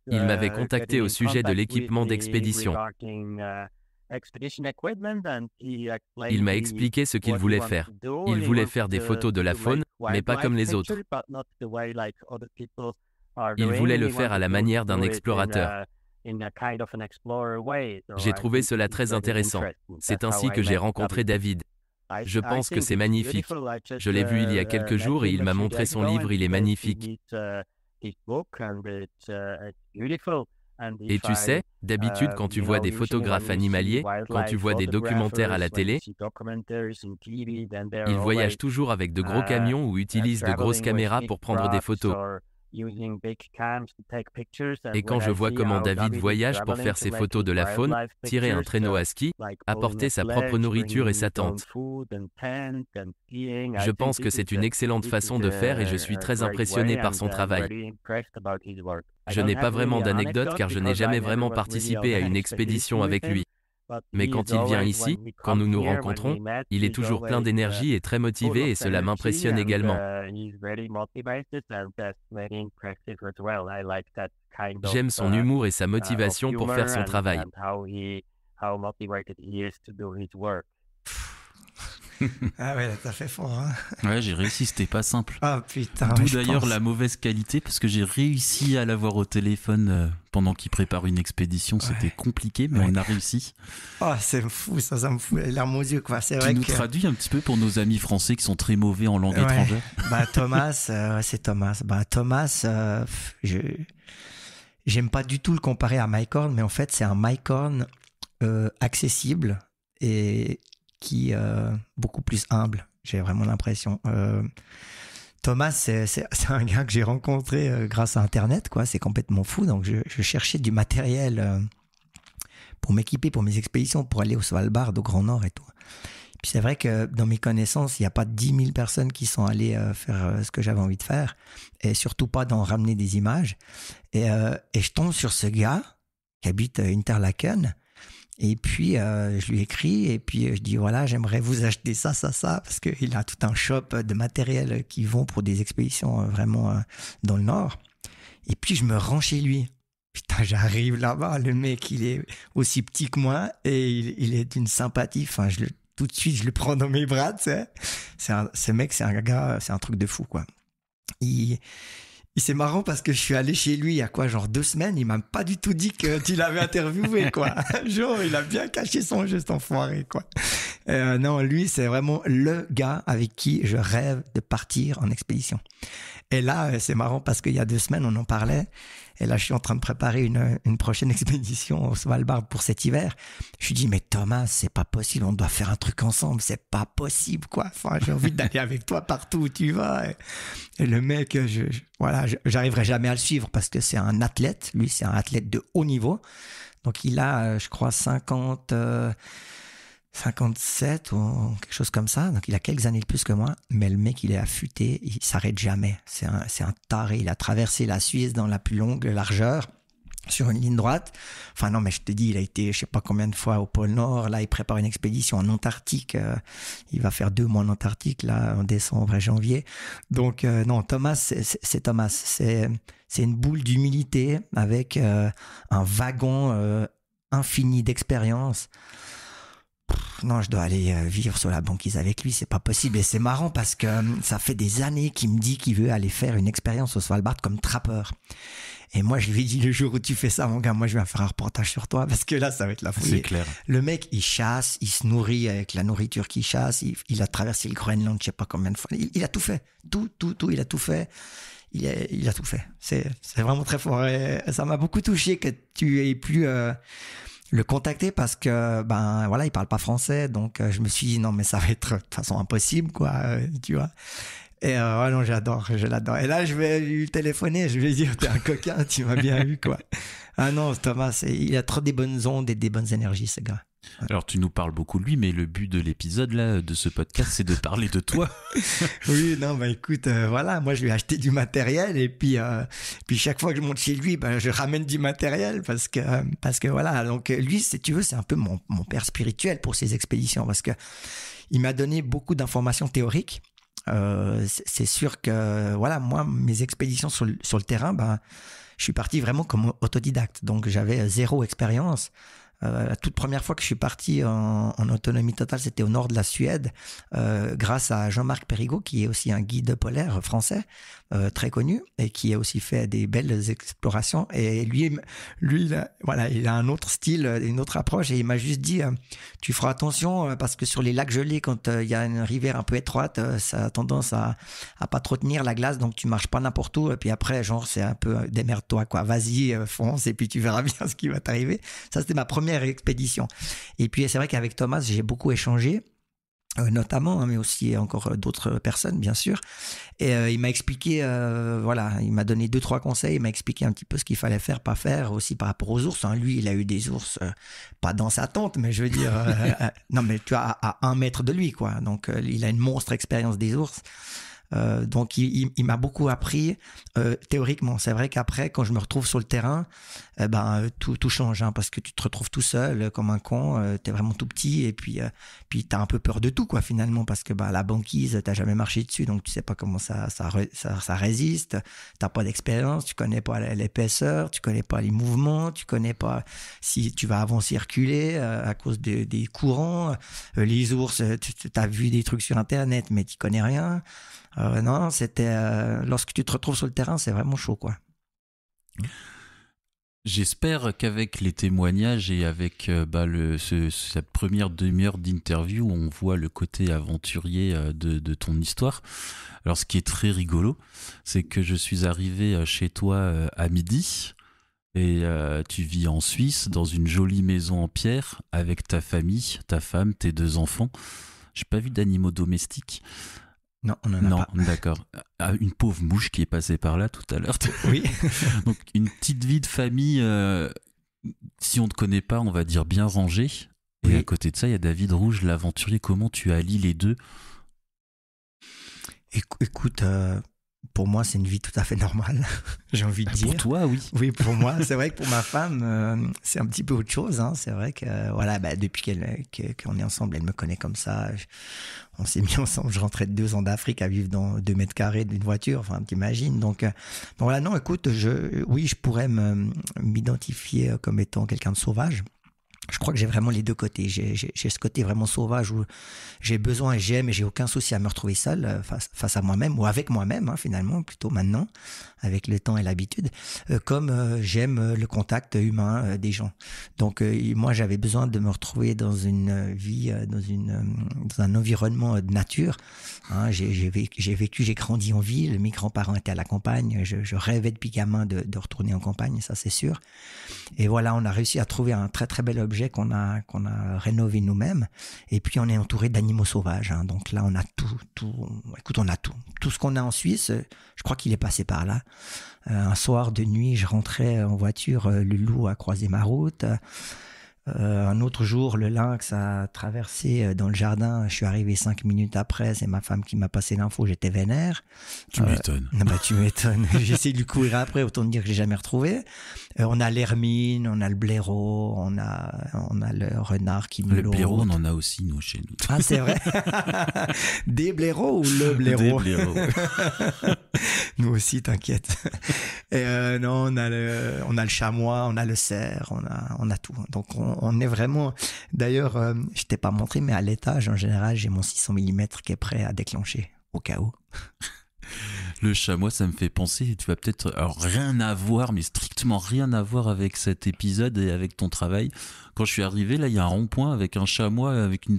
Il m'avait contacté au sujet de l'équipement d'expédition. Il m'a expliqué ce qu'il voulait faire. Il voulait faire des photos de la faune, mais pas comme les autres. Il voulait le faire à la manière d'un explorateur. J'ai trouvé cela très intéressant. C'est ainsi que j'ai rencontré David. Je pense que c'est magnifique. Je l'ai vu il y a quelques jours et il m'a montré son livre, il est magnifique. Et tu sais, d'habitude quand tu vois des photographes animaliers, quand tu vois des documentaires à la télé, ils voyagent toujours avec de gros camions ou utilisent de grosses caméras pour prendre des photos. Et quand je vois comment David voyage pour faire ses photos de la faune, tirer un traîneau à ski, apporter sa propre nourriture et sa tente, je pense que c'est une excellente façon de faire et je suis très impressionné par son travail. Je n'ai pas vraiment d'anecdote car je n'ai jamais vraiment participé à une expédition avec lui. Mais quand il vient ici, quand nous nous rencontrons, il est toujours plein d'énergie et très motivé et cela m'impressionne également. J'aime son humour et sa motivation pour faire son travail. Ah ouais, t'as fait fort, hein. Ouais, j'ai réussi, c'était pas simple. Ah putain. D'où d'ailleurs la mauvaise qualité, parce que j'ai réussi à l'avoir au téléphone pendant qu'il prépare une expédition. C'était compliqué, mais on a réussi. Oh, ça me fout les larmes aux yeux, quoi. C'est vrai tu nous traduis un petit peu pour nos amis français qui sont très mauvais en langue étrangère. Thomas, c'est Thomas. Thomas, j'aime pas du tout le comparer à Mike Horn, mais en fait, c'est un Mike Horn accessible et qui beaucoup plus humble, j'ai vraiment l'impression. Thomas, c'est un gars que j'ai rencontré grâce à Internet, quoi. C'est complètement fou. Donc je cherchais du matériel pour m'équiper pour mes expéditions, pour aller au Svalbard, au Grand Nord et tout. Puis c'est vrai que dans mes connaissances, il n'y a pas 10 000 personnes qui sont allées faire ce que j'avais envie de faire, et surtout pas d'en ramener des images. Et je tombe sur ce gars qui habite Interlaken. Et puis, je lui écris et puis je dis, voilà, j'aimerais vous acheter ça, parce qu'il a tout un shop de matériel qui vont pour des expéditions vraiment dans le Nord. Et puis, je me rends chez lui. Putain, j'arrive là-bas, le mec, il est aussi petit que moi et il est d'une sympathie. Enfin, tout de suite, je le prends dans mes bras, tu sais. Ce mec, c'est un gars, c'est un truc de fou, quoi. C'est marrant parce que je suis allé chez lui il y a quoi, genre 2 semaines, il m'a pas du tout dit que tu l'avais interviewé, quoi. Genre, il a bien caché son jeu, cet enfoiré, quoi. Non, lui, c'est vraiment le gars avec qui je rêve de partir en expédition. Et là, c'est marrant parce qu'il y a 2 semaines, on en parlait. Et là, je suis en train de préparer une prochaine expédition au Svalbard pour cet hiver. Je lui dis, mais Thomas, c'est pas possible. On doit faire un truc ensemble. C'est pas possible, quoi. Enfin, j'ai envie d'aller avec toi partout où tu vas. Et le mec, j'arriverai jamais à le suivre parce que c'est un athlète. Lui, c'est un athlète de haut niveau. Donc, il a, je crois, 57 ou quelque chose comme ça. Donc, il a quelques années de plus que moi. Mais le mec, il est affûté. Il s'arrête jamais. C'est un taré. Il a traversé la Suisse dans la plus longue largeur sur une ligne droite. Enfin, non, mais je te dis, il a été, je sais pas combien de fois au pôle Nord. Là, il prépare une expédition en Antarctique. Il va faire 2 mois en Antarctique, là, en décembre et janvier. Donc, non, Thomas, c'est Thomas. C'est une boule d'humilité avec un wagon infini d'expérience. Non, je dois aller vivre sur la banquise avec lui, c'est pas possible. Et c'est marrant parce que ça fait des années qu'il me dit qu'il veut aller faire une expérience au Svalbard comme trappeur. Et moi, je lui ai dit, le jour où tu fais ça, mon gars, moi, je vais faire un reportage sur toi parce que là, ça va être la folie. C'est clair. Le mec, il chasse, il se nourrit avec la nourriture qu'il chasse. Il a traversé le Groenland, je sais pas combien de fois. Il a tout fait. Tout, il a tout fait. Il a tout fait. C'est vraiment très fort. Et ça m'a beaucoup touché que tu aies pu le contacter parce que il parle pas français, donc je me suis dit non mais ça va être de toute façon impossible quoi, tu vois. Et non, je l'adore. Et là je vais lui téléphoner, je vais lui dire t'es un coquin, tu m'as bien vu quoi. Ah non, Thomas, il a trop des bonnes ondes et des bonnes énergies ce gars. Alors tu nous parles beaucoup de lui, mais le but de l'épisode là, de ce podcast, c'est de parler de toi. Oui, non, écoute, moi je lui ai acheté du matériel et puis chaque fois que je monte chez lui, je ramène du matériel parce que voilà. Donc lui, si tu veux, c'est un peu mon père spirituel pour ces expéditions parce que il m'a donné beaucoup d'informations théoriques. C'est sûr que voilà, moi mes expéditions sur le terrain, je suis parti vraiment comme autodidacte, donc j'avais 0 expérience. La toute première fois que je suis parti en autonomie totale, c'était au nord de la Suède, grâce à Jean-Marc Périgot, qui est aussi un guide polaire français, très connu, et qui a aussi fait des belles explorations. Et lui, il a un autre style, une autre approche, et il m'a juste dit, tu feras attention, parce que sur les lacs gelés, quand il y a une rivière un peu étroite, ça a tendance à pas trop tenir la glace, donc tu marches pas n'importe où, et puis après, genre, c'est un peu démerde-toi, quoi. Vas-y, fonce, et puis tu verras bien ce qui va t'arriver. Ça, c'était ma première expédition. Et puis c'est vrai qu'avec Thomas j'ai beaucoup échangé, notamment, mais aussi encore d'autres personnes bien sûr, et il m'a expliqué, il m'a donné 2-3 conseils, il m'a expliqué un petit peu ce qu'il fallait faire, pas faire, aussi par rapport aux ours. Lui il a eu des ours, pas dans sa tente, mais je veux dire non mais tu vois, à 1 mètre de lui quoi, donc il a une monstre expérience des ours. Donc il m'a beaucoup appris théoriquement. C'est vrai qu'après quand je me retrouve sur le terrain, tout change, parce que tu te retrouves tout seul comme un con, t'es vraiment tout petit et puis t'as un peu peur de tout quoi finalement, parce que la banquise t'as jamais marché dessus, donc tu sais pas comment ça résiste, t'as pas d'expérience, tu connais pas l'épaisseur, tu connais pas les mouvements, tu connais pas si tu vas avancer, reculer à cause des courants, les ours, t'as vu des trucs sur internet mais tu connais rien. Non, c'était lorsque tu te retrouves sur le terrain, c'est vraiment chaud, quoi. J'espère qu'avec les témoignages et avec cette première demi-heure d'interview, on voit le côté aventurier de ton histoire. Alors, ce qui est très rigolo, c'est que je suis arrivé chez toi à midi et tu vis en Suisse dans une jolie maison en pierre avec ta famille, ta femme, tes 2 enfants. J'ai pas vu d'animaux domestiques. Non, on en a pas. Non, d'accord. Une pauvre mouche qui est passée par là tout à l'heure. Oui. Donc, une petite vie de famille, si on ne te connaît pas, on va dire bien rangée. Et oui. À côté de ça, il y a David Rouge, l'aventurier. Comment tu allies les deux ? Écoute, pour moi, c'est une vie tout à fait normale, j'ai envie de dire. Pour toi, oui. Oui, pour moi. C'est vrai que pour ma femme, c'est un petit peu autre chose. C'est vrai que depuis qu'on est ensemble, elle me connaît comme ça. On s'est mis ensemble. Je rentrais de 2 ans d'Afrique à vivre dans 2 mètres carrés d'une voiture. Enfin, t'imagines. Donc voilà. Non, écoute, je pourrais m'identifier comme étant quelqu'un de sauvage. Je crois que j'ai vraiment les deux côtés. J'ai ce côté vraiment sauvage où j'ai besoin et j'aime et j'ai aucun souci à me retrouver seul face à moi-même ou avec moi-même, finalement, plutôt maintenant, avec le temps et l'habitude, comme j'aime le contact humain des gens. Donc, moi, j'avais besoin de me retrouver dans une vie, dans un environnement de nature. J'ai vécu, j'ai grandi en ville, mes grands-parents étaient à la campagne, je rêvais depuis gamin de retourner en campagne, ça c'est sûr. Et voilà, on a réussi à trouver un très très bel objet qu'on a rénové nous-mêmes. Et puis on est entouré d'animaux sauvages. Donc là, on a tout. Écoute, on a tout. Tout ce qu'on a en Suisse, je crois qu'il est passé par là. Un soir de nuit, je rentrais en voiture, le loup a croisé ma route. Un autre jour, le lynx a traversé dans le jardin. Je suis arrivé 5 minutes après. C'est ma femme qui m'a passé l'info. J'étais vénère. Tu m'étonnes. Tu m'étonnes. J'ai essayé de lui courir après. Autant dire que je l'ai jamais retrouvé. On a l'hermine, on a le blaireau, on a le renard qui nous Le blaireau, on en a aussi, nous, chez nous. Ah, c'est vrai. Des blaireaux ou le blaireau? Des blaireaux. Nous aussi, t'inquiète. Et non, on a le chamois, on a le cerf, on a tout. Donc, on est vraiment... D'ailleurs, je t'ai pas montré, mais à l'étage, en général, j'ai mon 600 mm qui est prêt à déclencher, au cas où. Le chamois, ça me fait penser, tu vas peut-être... Alors, rien à voir, mais strictement rien à voir avec cet épisode et avec ton travail. Quand je suis arrivé, là, il y a un rond-point avec un chamois, avec une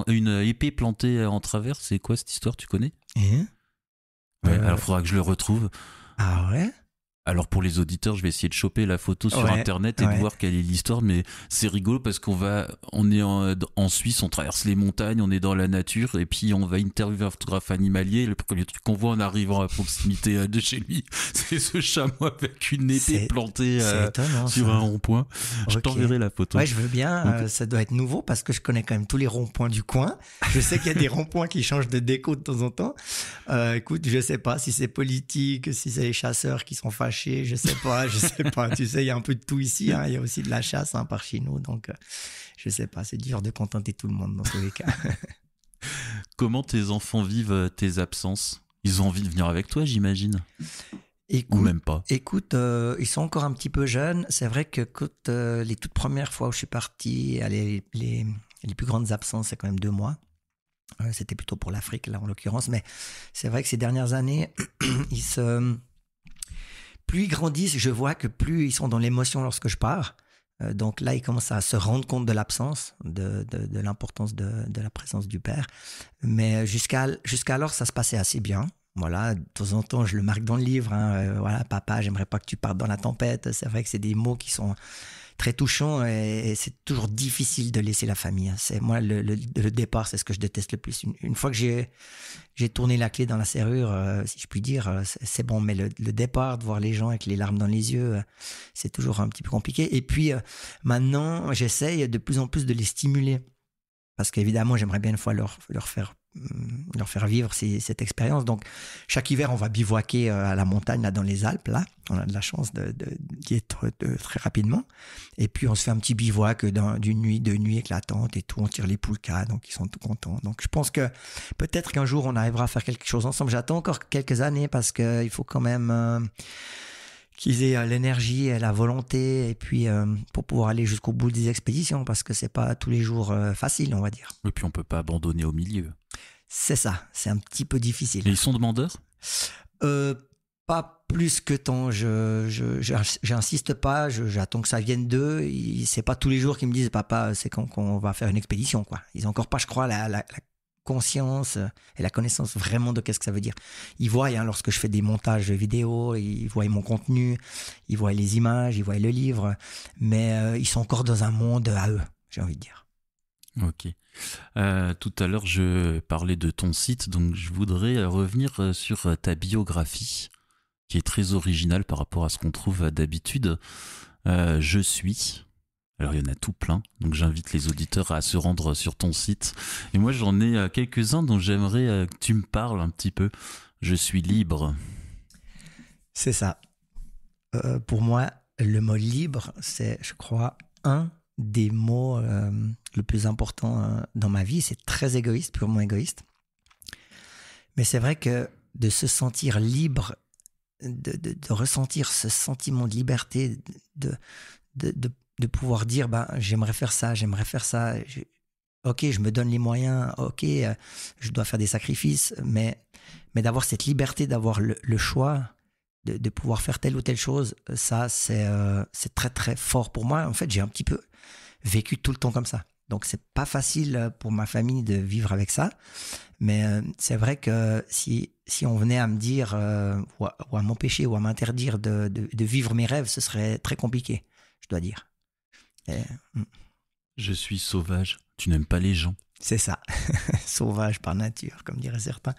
une épée plantée en travers. C'est quoi cette histoire, tu connais? Ouais, alors, il faudra que je le retrouve. Ah ouais? Alors pour les auditeurs, je vais essayer de choper la photo sur internet et de voir quelle est l'histoire, mais c'est rigolo parce on est en Suisse, on traverse les montagnes, on est dans la nature et puis on va interviewer un photographe animalier. Le premier truc qu'on voit en arrivant à proximité de chez lui, c'est ce chamois avec une épée plantée sur un rond-point. Je t'enverrai la photo. Ouais, je veux bien. Ça doit être nouveau parce que je connais quand même tous les ronds-points du coin. Je sais qu'il y a des ronds-points qui changent de déco de temps en temps. Écoute, je sais pas si c'est politique, si c'est les chasseurs qui sont fâchés. Je sais pas. Tu sais, il y a un peu de tout ici. Il y a aussi de la chasse par chez nous. Donc, je sais pas. C'est dur de contenter tout le monde dans tous les cas. Comment tes enfants vivent tes absences? Ils ont envie de venir avec toi, j'imagine. Ou même pas. Écoute, ils sont encore un petit peu jeunes. C'est vrai que les toutes premières fois où je suis parti, les plus grandes absences, c'est quand même 2 mois. C'était plutôt pour l'Afrique, là, en l'occurrence. Mais c'est vrai que ces dernières années, plus ils grandissent, je vois que plus ils sont dans l'émotion lorsque je pars. Donc là, ils commencent à se rendre compte de l'absence, de l'importance de la présence du père. Mais jusqu'alors, ça se passait assez bien. Voilà, de temps en temps, je le marque dans le livre. Voilà, papa, j'aimerais pas que tu partes dans la tempête. C'est vrai que c'est des mots qui sont très touchant et c'est toujours difficile de laisser la famille. C'est moi le départ, c'est ce que je déteste le plus. Une fois que j'ai tourné la clé dans la serrure, si je puis dire, c'est bon. Mais le départ, de voir les gens avec les larmes dans les yeux, c'est toujours un petit peu compliqué. Et puis maintenant, j'essaye de plus en plus de les stimuler parce qu'évidemment, j'aimerais bien une fois leur faire vivre cette expérience. Donc, chaque hiver, on va bivouaquer à la montagne, là, dans les Alpes, là. On a de la chance d'y être très rapidement. Et puis, on se fait un petit bivouac d'une nuit, 2 nuits éclatantes et tout. On tire les poulkas, donc ils sont tout contents. Donc, je pense que peut-être qu'un jour, on arrivera à faire quelque chose ensemble. J'attends encore quelques années parce qu'il faut quand même qu'ils aient l'énergie et la volonté et puis pour pouvoir aller jusqu'au bout des expéditions parce que c'est pas tous les jours facile, on va dire. Et puis on peut pas abandonner au milieu. C'est ça, c'est un petit peu difficile. Et ils sont demandeurs ? Pas plus que tant. J'insiste pas, j'attends que ça vienne d'eux. C'est pas tous les jours qu'ils me disent papa, c'est quand qu'on va faire une expédition, quoi. Ils ont encore pas, je crois, la conscience et la connaissance vraiment de qu'est-ce que ça veut dire. Ils voient, lorsque je fais des montages vidéo, ils voient mon contenu, ils voient les images, ils voient le livre, mais ils sont encore dans un monde à eux, j'ai envie de dire. Ok. Tout à l'heure, je parlais de ton site, donc je voudrais revenir sur ta biographie, qui est très originale par rapport à ce qu'on trouve d'habitude. Je suis... Alors, il y en a tout plein, donc j'invite les auditeurs à se rendre sur ton site. Et moi, j'en ai quelques-uns dont j'aimerais que tu me parles un petit peu. Je suis libre. C'est ça. Pour moi, le mot libre, c'est, je crois, un des mots le plus important dans ma vie. C'est très égoïste, purement égoïste. Mais c'est vrai que de se sentir libre, de ressentir ce sentiment de liberté, de pouvoir dire, j'aimerais faire ça. Ok, je me donne les moyens, ok, je dois faire des sacrifices, mais d'avoir cette liberté, d'avoir le choix de pouvoir faire telle ou telle chose, ça, c'est très, très fort pour moi. En fait, j'ai un petit peu vécu tout le temps comme ça. Donc, c'est pas facile pour ma famille de vivre avec ça. Mais c'est vrai que si on venait à me dire, ou à m'empêcher, ou à m'interdire de vivre mes rêves, ce serait très compliqué, je dois dire. Je suis sauvage. Tu n'aimes pas les gens. C'est ça. Sauvage par nature, comme diraient certains.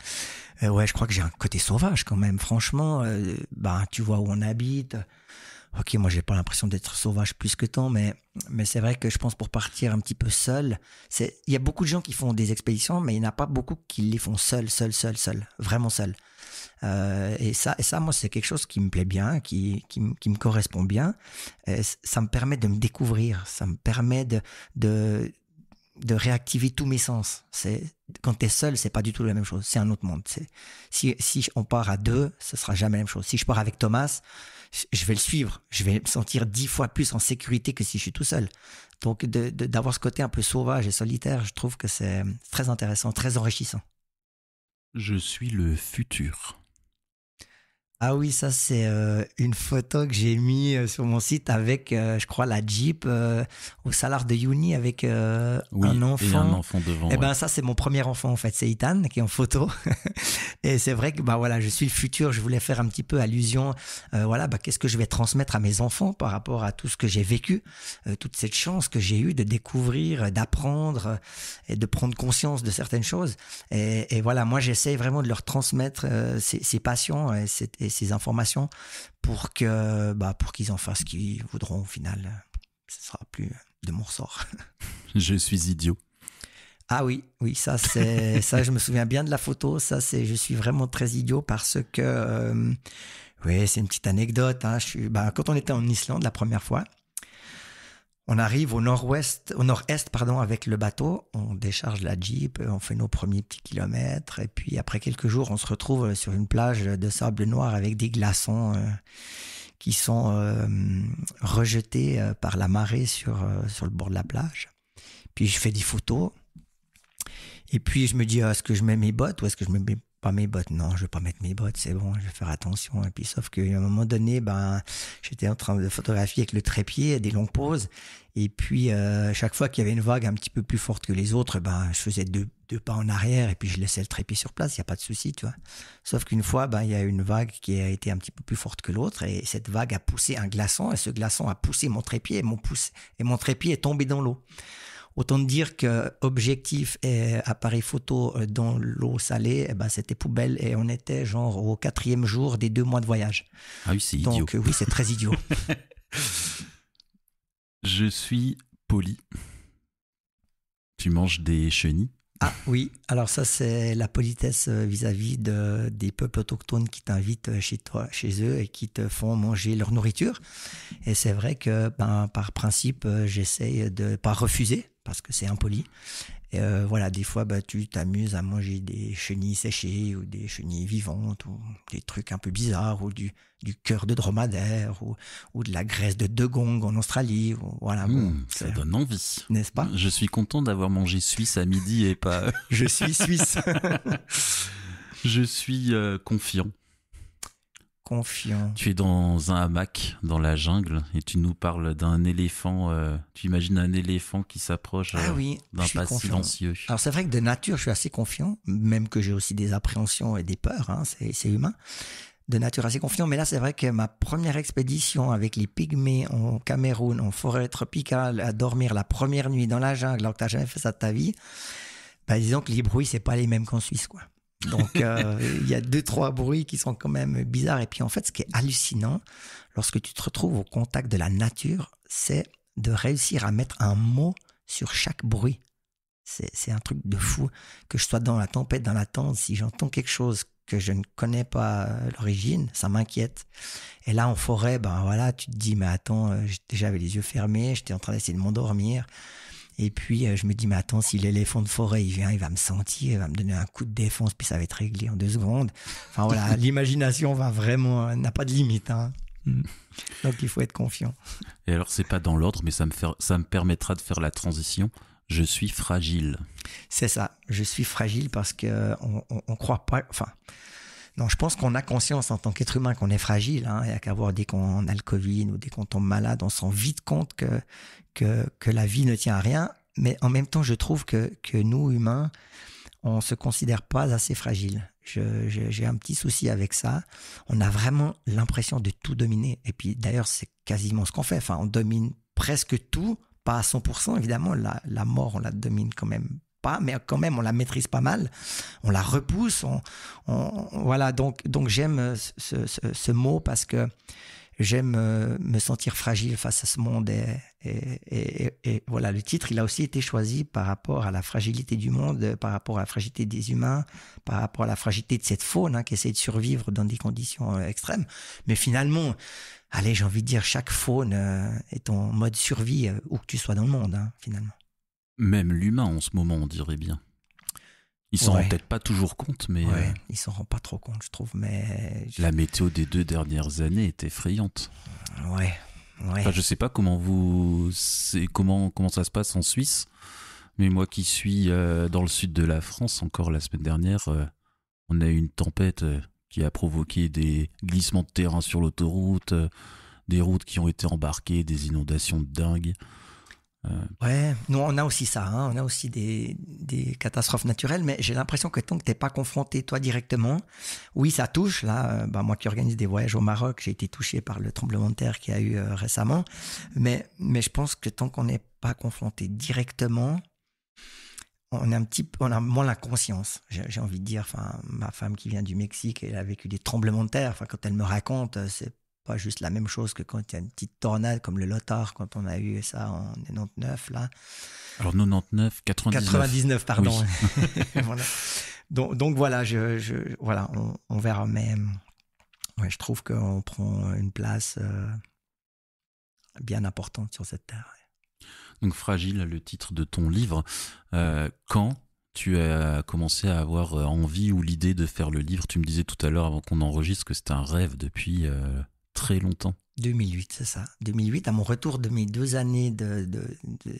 Ouais, je crois que j'ai un côté sauvage quand même. Franchement, tu vois où on habite. Ok, moi, j'ai pas l'impression d'être sauvage plus que tant, mais c'est vrai que je pense pour partir un petit peu seul, il y a beaucoup de gens qui font des expéditions, mais il n'y en a pas beaucoup qui les font seul, vraiment seul. Et ça, moi, c'est quelque chose qui me plaît bien, qui me correspond bien. Et ça me permet de me découvrir, ça me permet de réactiver tous mes sens. Quand tu es seul, c'est pas du tout la même chose. C'est un autre monde. Si on part à deux, ce sera jamais la même chose. Si je pars avec Thomas, je vais le suivre. Je vais me sentir 10 fois plus en sécurité que si je suis tout seul. Donc, d'avoir ce côté un peu sauvage et solitaire, je trouve que c'est très intéressant, très enrichissant. Je suis le futur. Ah oui, ça c'est une photo que j'ai mis sur mon site avec, je crois, la Jeep au Salar de Uyuni avec un enfant. Et un enfant devant. Et ça c'est mon premier enfant en fait, c'est Ethan qui est en photo. Et c'est vrai que je suis le futur. Je voulais faire un petit peu allusion, qu'est-ce que je vais transmettre à mes enfants par rapport à tout ce que j'ai vécu, toute cette chance que j'ai eue de découvrir, d'apprendre et de prendre conscience de certaines choses. Et voilà, moi j'essaye vraiment de leur transmettre ces passions et ces informations pour qu'ils en fassent ce qu'ils voudront au final. Ce sera plus de mon ressort. Je suis idiot. Ah oui, ça c'est ça, je me souviens bien de la photo. Ça c'est, je suis vraiment très idiot parce que c'est une petite anecdote. Quand on était en Islande la première fois, on arrive au nord-est, avec le bateau, on décharge la Jeep, on fait nos premiers petits kilomètres, et puis après quelques jours, on se retrouve sur une plage de sable noir avec des glaçons qui sont rejetés par la marée sur le bord de la plage. Puis je fais des photos, et puis je me dis, est-ce que je mets mes bottes ou est-ce que je mets pas mes bottes? Non, je vais pas mettre mes bottes, c'est bon, je vais faire attention. Et puis sauf qu'à un moment donné, j'étais en train de photographier avec le trépied, des longues pauses. Et puis chaque fois qu'il y avait une vague un petit peu plus forte que les autres, je faisais deux pas en arrière et puis je laissais le trépied sur place, il n'y a pas de souci, tu vois. Sauf qu'une fois, il y a une vague qui a été un petit peu plus forte que l'autre et cette vague a poussé un glaçon et ce glaçon a poussé mon trépied et mon trépied est tombé dans l'eau. Autant dire que objectif et appareil photo dans l'eau salée, c'était poubelle et on était genre au 4e jour des 2 mois de voyage. Ah oui, c'est idiot. Donc oui, c'est très idiot. Je suis poli. Tu manges des chenilles? Ah oui, alors ça c'est la politesse vis-à-vis des peuples autochtones qui t'invitent chez eux et qui te font manger leur nourriture. Et c'est vrai que par principe, j'essaye de pas refuser parce que c'est impoli. Et des fois tu t'amuses à manger des chenilles séchées ou des chenilles vivantes ou des trucs un peu bizarres ou du cœur de dromadaire ou de la graisse de dugong en Australie. Ça donne envie. N'est-ce pas? Je suis content d'avoir mangé suisse à midi et pas... Je suis suisse. Je suis confiant. Confiant. Tu es dans un hamac dans la jungle et tu nous parles d'un éléphant. Tu imagines un éléphant qui s'approche d'un pas silencieux. Alors c'est vrai que de nature, je suis assez confiant, même que j'ai aussi des appréhensions et des peurs, c'est humain. De nature assez confiant, mais là c'est vrai que ma première expédition avec les pygmées au Cameroun, en forêt tropicale, à dormir la première nuit dans la jungle, alors que tu n'as jamais fait ça de ta vie, disons que les bruits, c'est pas les mêmes qu'en Suisse, quoi. Donc, il y a 2-3 bruits qui sont quand même bizarres. Et puis, en fait, ce qui est hallucinant, lorsque tu te retrouves au contact de la nature, c'est de réussir à mettre un mot sur chaque bruit. C'est un truc de fou. Que je sois dans la tempête, dans la tente, si j'entends quelque chose que je ne connais pas l'origine, ça m'inquiète. Et là, en forêt, tu te dis, mais attends, j'avais les yeux fermés, j'étais en train d'essayer de m'endormir. Et puis, je me dis, mais attends, si l'éléphant de forêt, il vient, il va me sentir, il va me donner un coup de défense, puis ça va être réglé en 2 secondes. Enfin, voilà, l'imagination n'a pas de limite, hein. Donc il faut être confiant. Et alors, c'est pas dans l'ordre, mais ça me permettra de faire la transition. Je suis fragile. C'est ça, je suis fragile parce qu'on croit pas... Enfin, non, je pense qu'on a conscience en tant qu'être humain qu'on est fragile. Hein, et qu'à voir dès qu'on a le Covid ou dès qu'on tombe malade, on se rend vite compte que la vie ne tient à rien. Mais en même temps, je trouve que nous, humains, on se considère pas assez fragile. J'ai un petit souci avec ça. On a vraiment l'impression de tout dominer. Et puis d'ailleurs, c'est quasiment ce qu'on fait. Enfin, on domine presque tout, pas à 100%. Évidemment, la mort, on la domine quand même pas, mais quand même, on la maîtrise pas mal. On la repousse. Voilà. Donc j'aime ce mot parce que j'aime me sentir fragile face à ce monde et voilà, le titre, il a aussi été choisi par rapport à la fragilité du monde, par rapport à la fragilité des humains, par rapport à la fragilité de cette faune hein, qui essaie de survivre dans des conditions extrêmes. Mais finalement, allez, j'ai envie de dire, chaque faune est en mode survie où que tu sois dans le monde, hein, finalement. Même l'humain en ce moment, on dirait bien. Ils s'en rendent peut-être pas toujours compte, mais... Ouais, ils s'en rendent pas trop compte, je trouve, mais... La météo des 2 dernières années est effrayante. Ouais. Enfin, je sais pas comment ça se passe en Suisse, mais moi qui suis dans le sud de la France, encore la semaine dernière, on a eu une tempête qui a provoqué des glissements de terrain sur l'autoroute, des routes qui ont été embarquées, des inondations de dingue. Ouais, nous on a aussi ça, hein. On a aussi des catastrophes naturelles, mais j'ai l'impression que tant que t'es pas confronté toi directement, oui ça touche. Là, moi qui organise des voyages au Maroc, j'ai été touché par le tremblement de terre qu'il y a eu récemment, mais je pense que tant qu'on n'est pas confronté directement, on a moins la conscience. J'ai envie de dire, enfin ma femme qui vient du Mexique, elle a vécu des tremblements de terre. Enfin quand elle me raconte, c'est pas juste la même chose que quand il y a une petite tornade comme le Lothar, quand on a eu ça en 99 là. Alors 99, 99 pardon. Oui. Voilà. Donc voilà, voilà, on verra, mais ouais, je trouve qu'on prend une place bien importante sur cette terre. Donc Fragile, le titre de ton livre. Quand tu as commencé à avoir envie ou l'idée de faire le livre? Tu me disais tout à l'heure avant qu'on enregistre que c'était un rêve depuis très longtemps. 2008, c'est ça. 2008, à mon retour de mes 2 années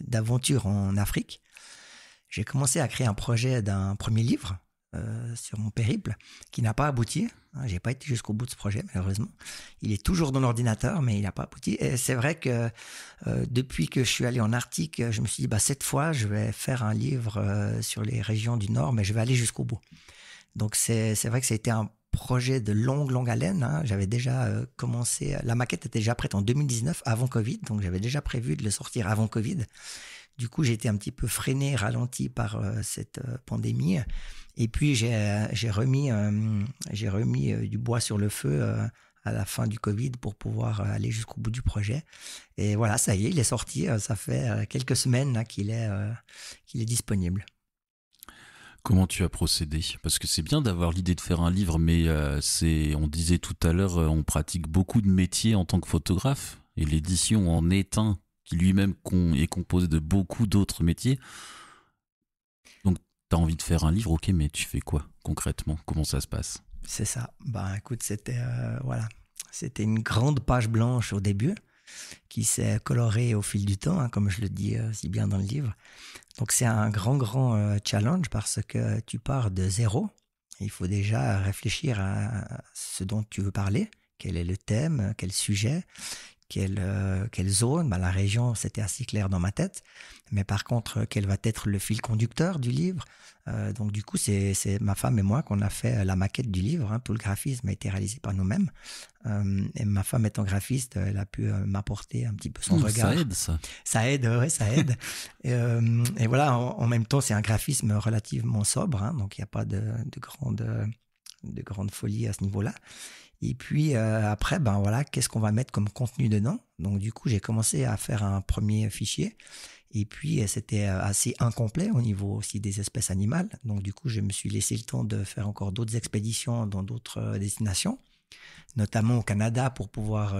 d'aventure en Afrique, j'ai commencé à créer un projet d'un premier livre sur mon périple qui n'a pas abouti. J'ai pas été jusqu'au bout de ce projet, malheureusement. Il est toujours dans l'ordinateur, mais il n'a pas abouti. Et c'est vrai que depuis que je suis allé en Arctique, je me suis dit, cette fois, je vais faire un livre sur les régions du Nord, mais je vais aller jusqu'au bout. Donc c'est vrai que ça a été un projet de longue haleine. Hein. J'avais déjà commencé, la maquette était déjà prête en 2019, avant Covid, donc j'avais déjà prévu de le sortir avant Covid. Du coup, j'ai été un petit peu freiné, ralenti par cette pandémie. Et puis, j'ai remis du bois sur le feu à la fin du Covid pour pouvoir aller jusqu'au bout du projet. Et voilà, ça y est, il est sorti. Ça fait quelques semaines là, qu'il est disponible. Comment tu as procédé? Parce que c'est bien d'avoir l'idée de faire un livre, mais on disait tout à l'heure, on pratique beaucoup de métiers en tant que photographe, et l'édition en est un qui lui-même est composé de beaucoup d'autres métiers. Donc, tu as envie de faire un livre, ok, mais tu fais quoi concrètement? Comment ça se passe? C'est ça. Écoute, c'était une grande page blanche au début, qui s'est colorée au fil du temps, hein, comme je le dis si bien dans le livre. Donc c'est un grand challenge parce que tu pars de zéro. Il faut déjà réfléchir à ce dont tu veux parler, quel est le thème, quel sujet, quelle zone. La région, c'était assez clair dans ma tête. Mais par contre, quel va être le fil conducteur du livre? Donc du coup, c'est ma femme et moi qu'on a fait la maquette du livre. Hein. Tout le graphisme a été réalisé par nous-mêmes. Et ma femme étant graphiste, elle a pu m'apporter un petit peu son regard. Ça aide, ça. Ça aide, ouais, ça aide. Et voilà, en même temps, c'est un graphisme relativement sobre. Hein, donc il n'y a pas de grande folie à ce niveau-là. Et puis après, voilà, qu'est-ce qu'on va mettre comme contenu dedans? Donc du coup, j'ai commencé à faire un premier fichier. Et puis, c'était assez incomplet au niveau aussi des espèces animales. Donc du coup, je me suis laissé le temps de faire encore d'autres expéditions dans d'autres destinations, notamment au Canada pour pouvoir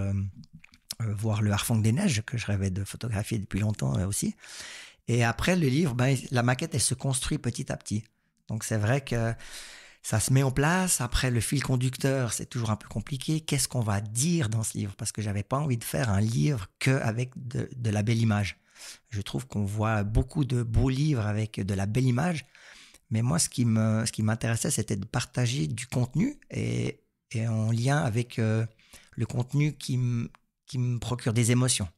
voir le Harfang des neiges que je rêvais de photographier depuis longtemps aussi. Et après, le livre, la maquette, elle se construit petit à petit. Donc c'est vrai que Ça se met en place. Après, le fil conducteur, c'est toujours un peu compliqué. Qu'est-ce qu'on va dire dans ce livre? Parce que j'avais pas envie de faire un livre qu'avec de la belle image. Je trouve qu'on voit beaucoup de beaux livres avec de la belle image. Mais moi, ce qui m'intéressait, c'était de partager du contenu et en lien avec le contenu qui me procure des émotions.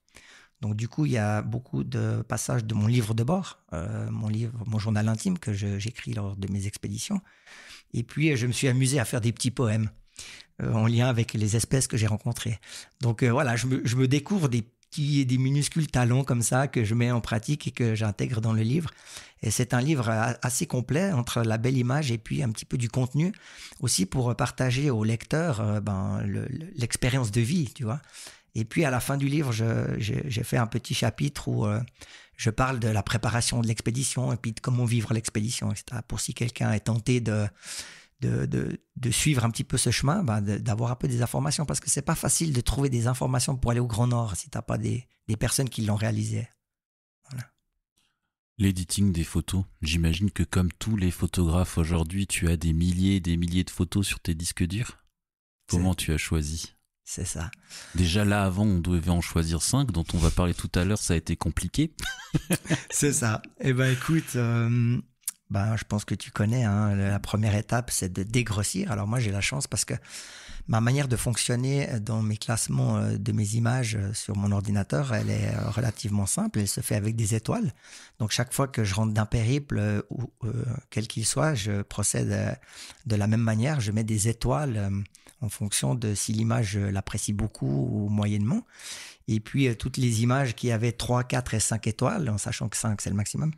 Donc, du coup, il y a beaucoup de passages de mon livre de bord, mon journal intime que j'écris lors de mes expéditions. Et puis, je me suis amusé à faire des petits poèmes en lien avec les espèces que j'ai rencontrées. Donc, voilà, je me découvre des minuscules talents comme ça que je mets en pratique et que j'intègre dans le livre. Et c'est un livre assez complet entre la belle image et puis un petit peu du contenu, aussi pour partager aux lecteurs l'expérience de vie, tu vois. Et puis à la fin du livre, j'ai fait un petit chapitre où je parle de la préparation de l'expédition et puis de comment vivre l'expédition, etc. Pour si quelqu'un est tenté de suivre un petit peu ce chemin, d'avoir un peu des informations, parce que c'est pas facile de trouver des informations pour aller au Grand Nord si t'as pas des personnes qui l'ont réalisé. Voilà. L'editing des photos, j'imagine que comme tous les photographes aujourd'hui, tu as des milliers et des milliers de photos sur tes disques durs. Comment tu as choisi? C'est ça. Déjà là, avant, on devait en choisir 5, dont on va parler tout à l'heure, ça a été compliqué. C'est ça. Eh ben écoute, je pense que tu connais, hein, la première étape, c'est de dégrossir. Alors moi, j'ai la chance parce que ma manière de fonctionner dans mes classements de mes images sur mon ordinateur, elle est relativement simple. Elle se fait avec des étoiles. Donc chaque fois que je rentre d'un périple, quel qu'il soit, je procède de la même manière. Je mets des étoiles en fonction de si l'image je l'apprécie beaucoup ou moyennement. Et puis toutes les images qui avaient 3, 4 et 5 étoiles, en sachant que 5 c'est le maximum,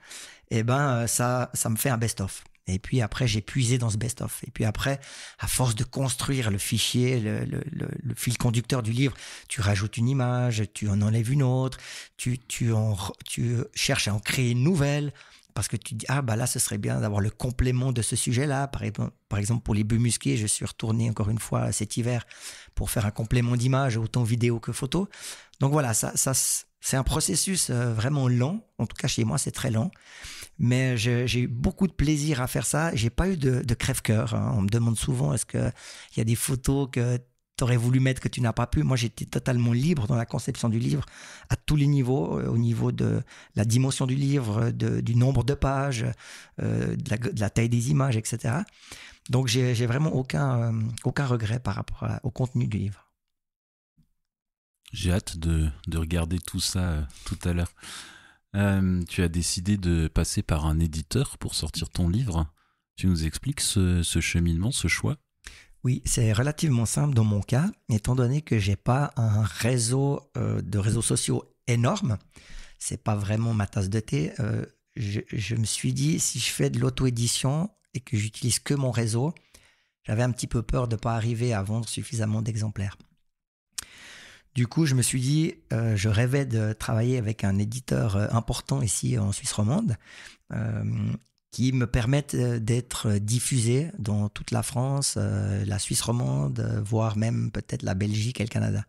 ça me fait un best-of. Et puis après, j'ai puisé dans ce best-of. Et puis après, à force de construire le fichier, le fil conducteur du livre, tu rajoutes une image, tu en enlèves une autre, tu cherches à en créer une nouvelle, parce que tu dis, là, ce serait bien d'avoir le complément de ce sujet-là. Par exemple, pour les bœufs musqués, je suis retourné encore une fois cet hiver pour faire un complément d'image, autant vidéo que photo. Donc voilà, ça c'est un processus vraiment lent. En tout cas, chez moi, c'est très lent. Mais j'ai eu beaucoup de plaisir à faire ça. J'ai pas eu de crève-cœur. Hein. On me demande souvent, est-ce qu'il y a des photos que tu aurais voulu mettre que tu n'as pas pu? Moi, j'étais totalement libre dans la conception du livre, à tous les niveaux, au niveau de la dimension du livre, du nombre de pages, de la taille des images, etc. Donc, j'ai vraiment aucun regret par rapport au contenu du livre. J'ai hâte de regarder tout ça tout à l'heure. Tu as décidé de passer par un éditeur pour sortir ton livre. Tu nous expliques ce cheminement, ce choix? Oui, c'est relativement simple dans mon cas, étant donné que j'ai pas un réseau de réseaux sociaux énorme. C'est pas vraiment ma tasse de thé. Je me suis dit, si je fais de l'auto-édition et que j'utilise que mon réseau, j'avais un petit peu peur de pas arriver à vendre suffisamment d'exemplaires. Du coup, je me suis dit, je rêvais de travailler avec un éditeur important ici en Suisse romande, qui me permettent d'être diffusés dans toute la France, la Suisse romande, voire même peut-être la Belgique et le Canada.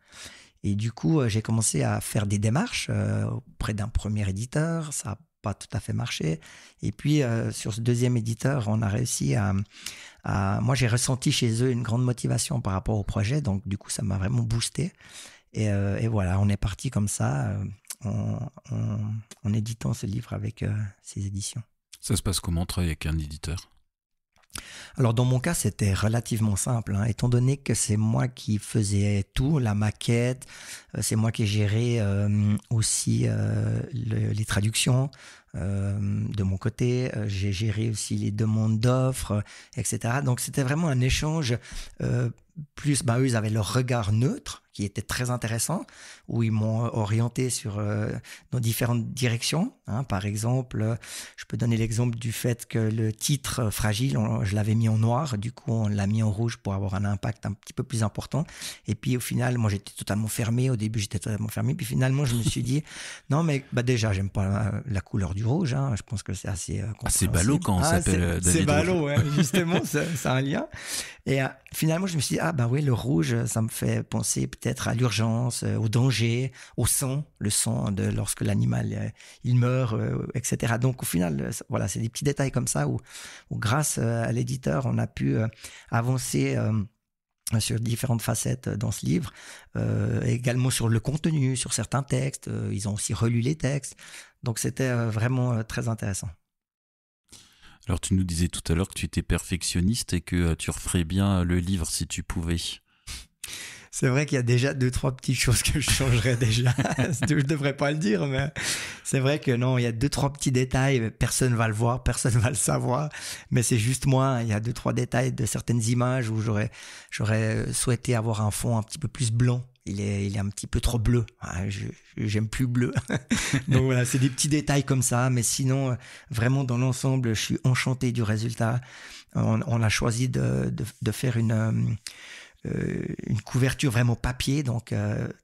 Et du coup, j'ai commencé à faire des démarches auprès d'un premier éditeur. Ça n'a pas tout à fait marché. Et puis, sur ce deuxième éditeur, on a réussi moi, j'ai ressenti chez eux une grande motivation par rapport au projet. Donc, du coup, ça m'a vraiment boosté. Et voilà, on est parti comme ça, en éditant ce livre avec ces éditions. Ça se passe comment, travailler avec un éditeur? Alors dans mon cas, c'était relativement simple, hein, étant donné que c'est moi qui faisais tout, la maquette, c'est moi qui gérais aussi les traductions. De mon côté, j'ai géré aussi les demandes d'offres, etc. Donc c'était vraiment un échange plus, eux, ils avaient leur regard neutre, qui était très intéressant, où ils m'ont orienté dans différentes directions. Hein. Par exemple, je peux donner l'exemple du fait que le titre Fragile, je l'avais mis en noir, du coup on l'a mis en rouge pour avoir un impact un petit peu plus important. Et puis au final, moi j'étais totalement fermé, au début j'étais totalement fermé, puis finalement je me suis dit, non mais déjà j'aime pas la couleur du du rouge. Hein. Je pense que c'est assez compréhensible. C'est ballot quand on s'appelle David C'est ballot, Rouge. ouais, justement, c'est un lien. Et finalement, je me suis dit, oui, le rouge, ça me fait penser peut-être à l'urgence, au danger, au sang, le sang lorsque l'animal il meurt, etc. Donc au final, voilà, c'est des petits détails comme ça où grâce à l'éditeur, on a pu avancer sur différentes facettes dans ce livre, également sur le contenu, sur certains textes. Ils ont aussi relu les textes, donc c'était vraiment très intéressant. Alors tu nous disais tout à l'heure que tu étais perfectionniste et que tu referais bien le livre si tu pouvais. C'est vrai qu'il y a déjà 2-3 petites choses que je changerais déjà. Je devrais pas le dire, mais c'est vrai que non, il y a 2-3 petits détails. Personne va le voir, personne va le savoir. Mais c'est juste moi. Il y a 2-3 détails de certaines images où j'aurais souhaité avoir un fond un petit peu plus blanc. Il est un petit peu trop bleu. J'aime plus bleu. Donc voilà, c'est des petits détails comme ça. Mais sinon, vraiment dans l'ensemble, je suis enchanté du résultat. On a choisi de faire une couverture vraiment papier, donc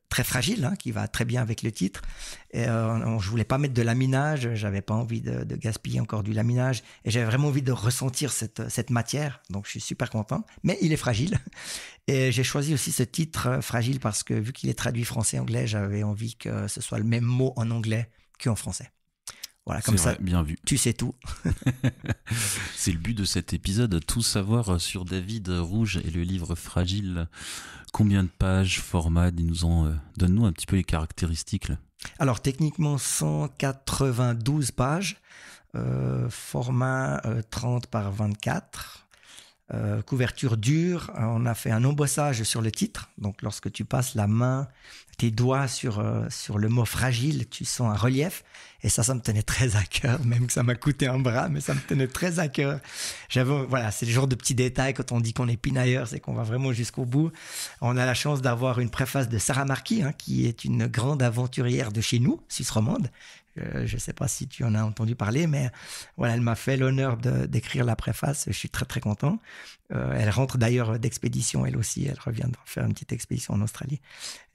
très fragile, hein, qui va très bien avec le titre. Et, je voulais pas mettre de laminage, j'avais pas envie de gaspiller encore du laminage, et j'avais vraiment envie de ressentir cette matière, donc je suis super content. Mais il est fragile. Et j'ai choisi aussi ce titre fragile parce que vu qu'il est traduit français-anglais, j'avais envie que ce soit le même mot en anglais qu'en français. Voilà, comme ça, bien vu. Tu sais tout. C'est le but de cet épisode, tout savoir sur David Rouge et le livre Fragile. Combien de pages, format, donne-nous un petit peu les caractéristiques là. Alors techniquement 192 pages, format 30 par 24. Couverture dure, on a fait un embossage sur le titre, donc lorsque tu passes la main, tes doigts sur le mot fragile, tu sens un relief, et ça me tenait très à cœur, même que ça m'a coûté un bras, mais ça me tenait très à cœur. Voilà, c'est le genre de petits détails quand on dit qu'on est pinailleur, c'est qu'on va vraiment jusqu'au bout. On a la chance d'avoir une préface de Sarah Marquis, hein, qui est une grande aventurière de chez nous, Suisse romande. Je ne sais pas si tu en as entendu parler, mais voilà, elle m'a fait l'honneur d'écrire la préface. Je suis très, très content. Elle rentre d'ailleurs d'expédition, elle aussi. Elle revient de faire une petite expédition en Australie.